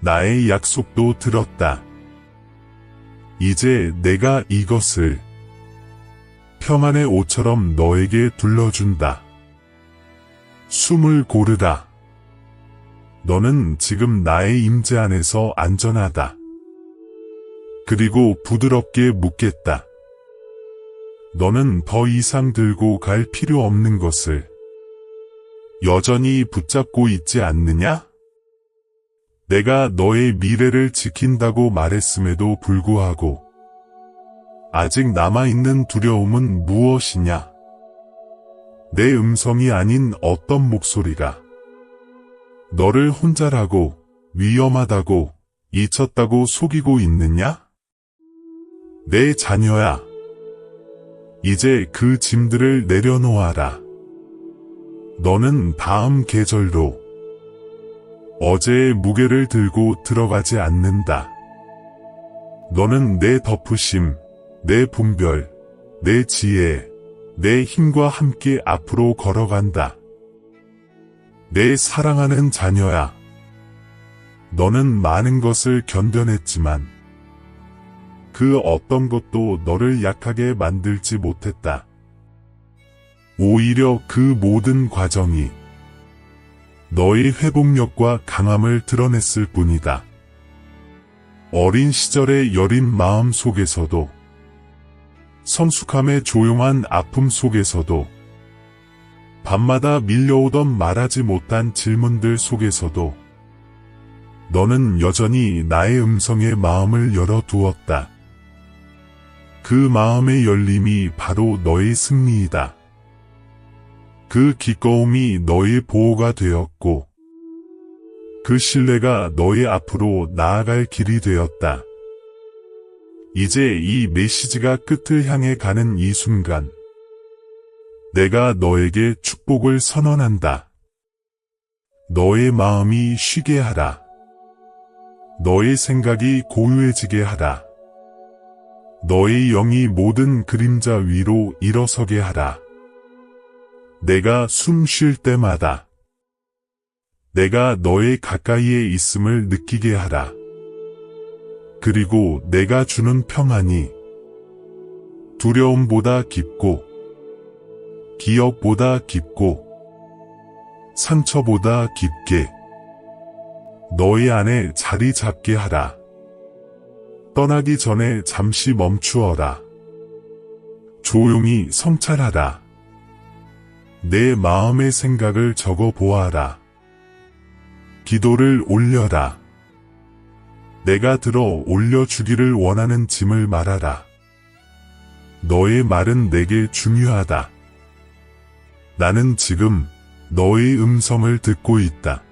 나의 약속도 들었다. 이제 내가 이것을 평안의 옷처럼 너에게 둘러준다. 숨을 고르라. 너는 지금 나의 임재 안에서 안전하다. 그리고 부드럽게 묻겠다. 너는 더 이상 들고 갈 필요 없는 것을 여전히 붙잡고 있지 않느냐? 내가 너의 미래를 지킨다고 말했음에도 불구하고 아직 남아있는 두려움은 무엇이냐? 내 음성이 아닌 어떤 목소리가 너를 혼자라고, 위험하다고, 잊혔다고 속이고 있느냐? 내 자녀야, 이제 그 짐들을 내려놓아라. 너는 다음 계절로 어제의 무게를 들고 들어가지 않는다. 너는 내 덮으심, 내 분별, 내 지혜, 내 힘과 함께 앞으로 걸어간다. 내 사랑하는 자녀야, 너는 많은 것을 견뎌냈지만 그 어떤 것도 너를 약하게 만들지 못했다. 오히려 그 모든 과정이 너의 회복력과 강함을 드러냈을 뿐이다. 어린 시절의 여린 마음 속에서도, 성숙함의 조용한 아픔 속에서도, 밤마다 밀려오던 말하지 못한 질문들 속에서도 너는 여전히 나의 음성에 마음을 열어두었다. 그 마음의 열림이 바로 너의 승리이다. 그 기꺼움이 너의 보호가 되었고, 그 신뢰가 너의 앞으로 나아갈 길이 되었다. 이제 이 메시지가 끝을 향해 가는 이 순간, 내가 너에게 축복을 선언한다. 너의 마음이 쉬게 하라. 너의 생각이 고요해지게 하라. 너의 영이 모든 그림자 위로 일어서게 하라. 내가 숨 쉴 때마다 내가 너의 가까이에 있음을 느끼게 하라. 그리고 내가 주는 평안이 두려움보다 깊고, 기억보다 깊고, 상처보다 깊게 너의 안에 자리 잡게 하라. 떠나기 전에 잠시 멈추어라. 조용히 성찰하라. 내 마음의 생각을 적어 보아라. 기도를 올려라. 내가 들어 올려주기를 원하는 짐을 말하라. 너의 말은 내게 중요하다. 나는 지금 너의 음성을 듣고 있다.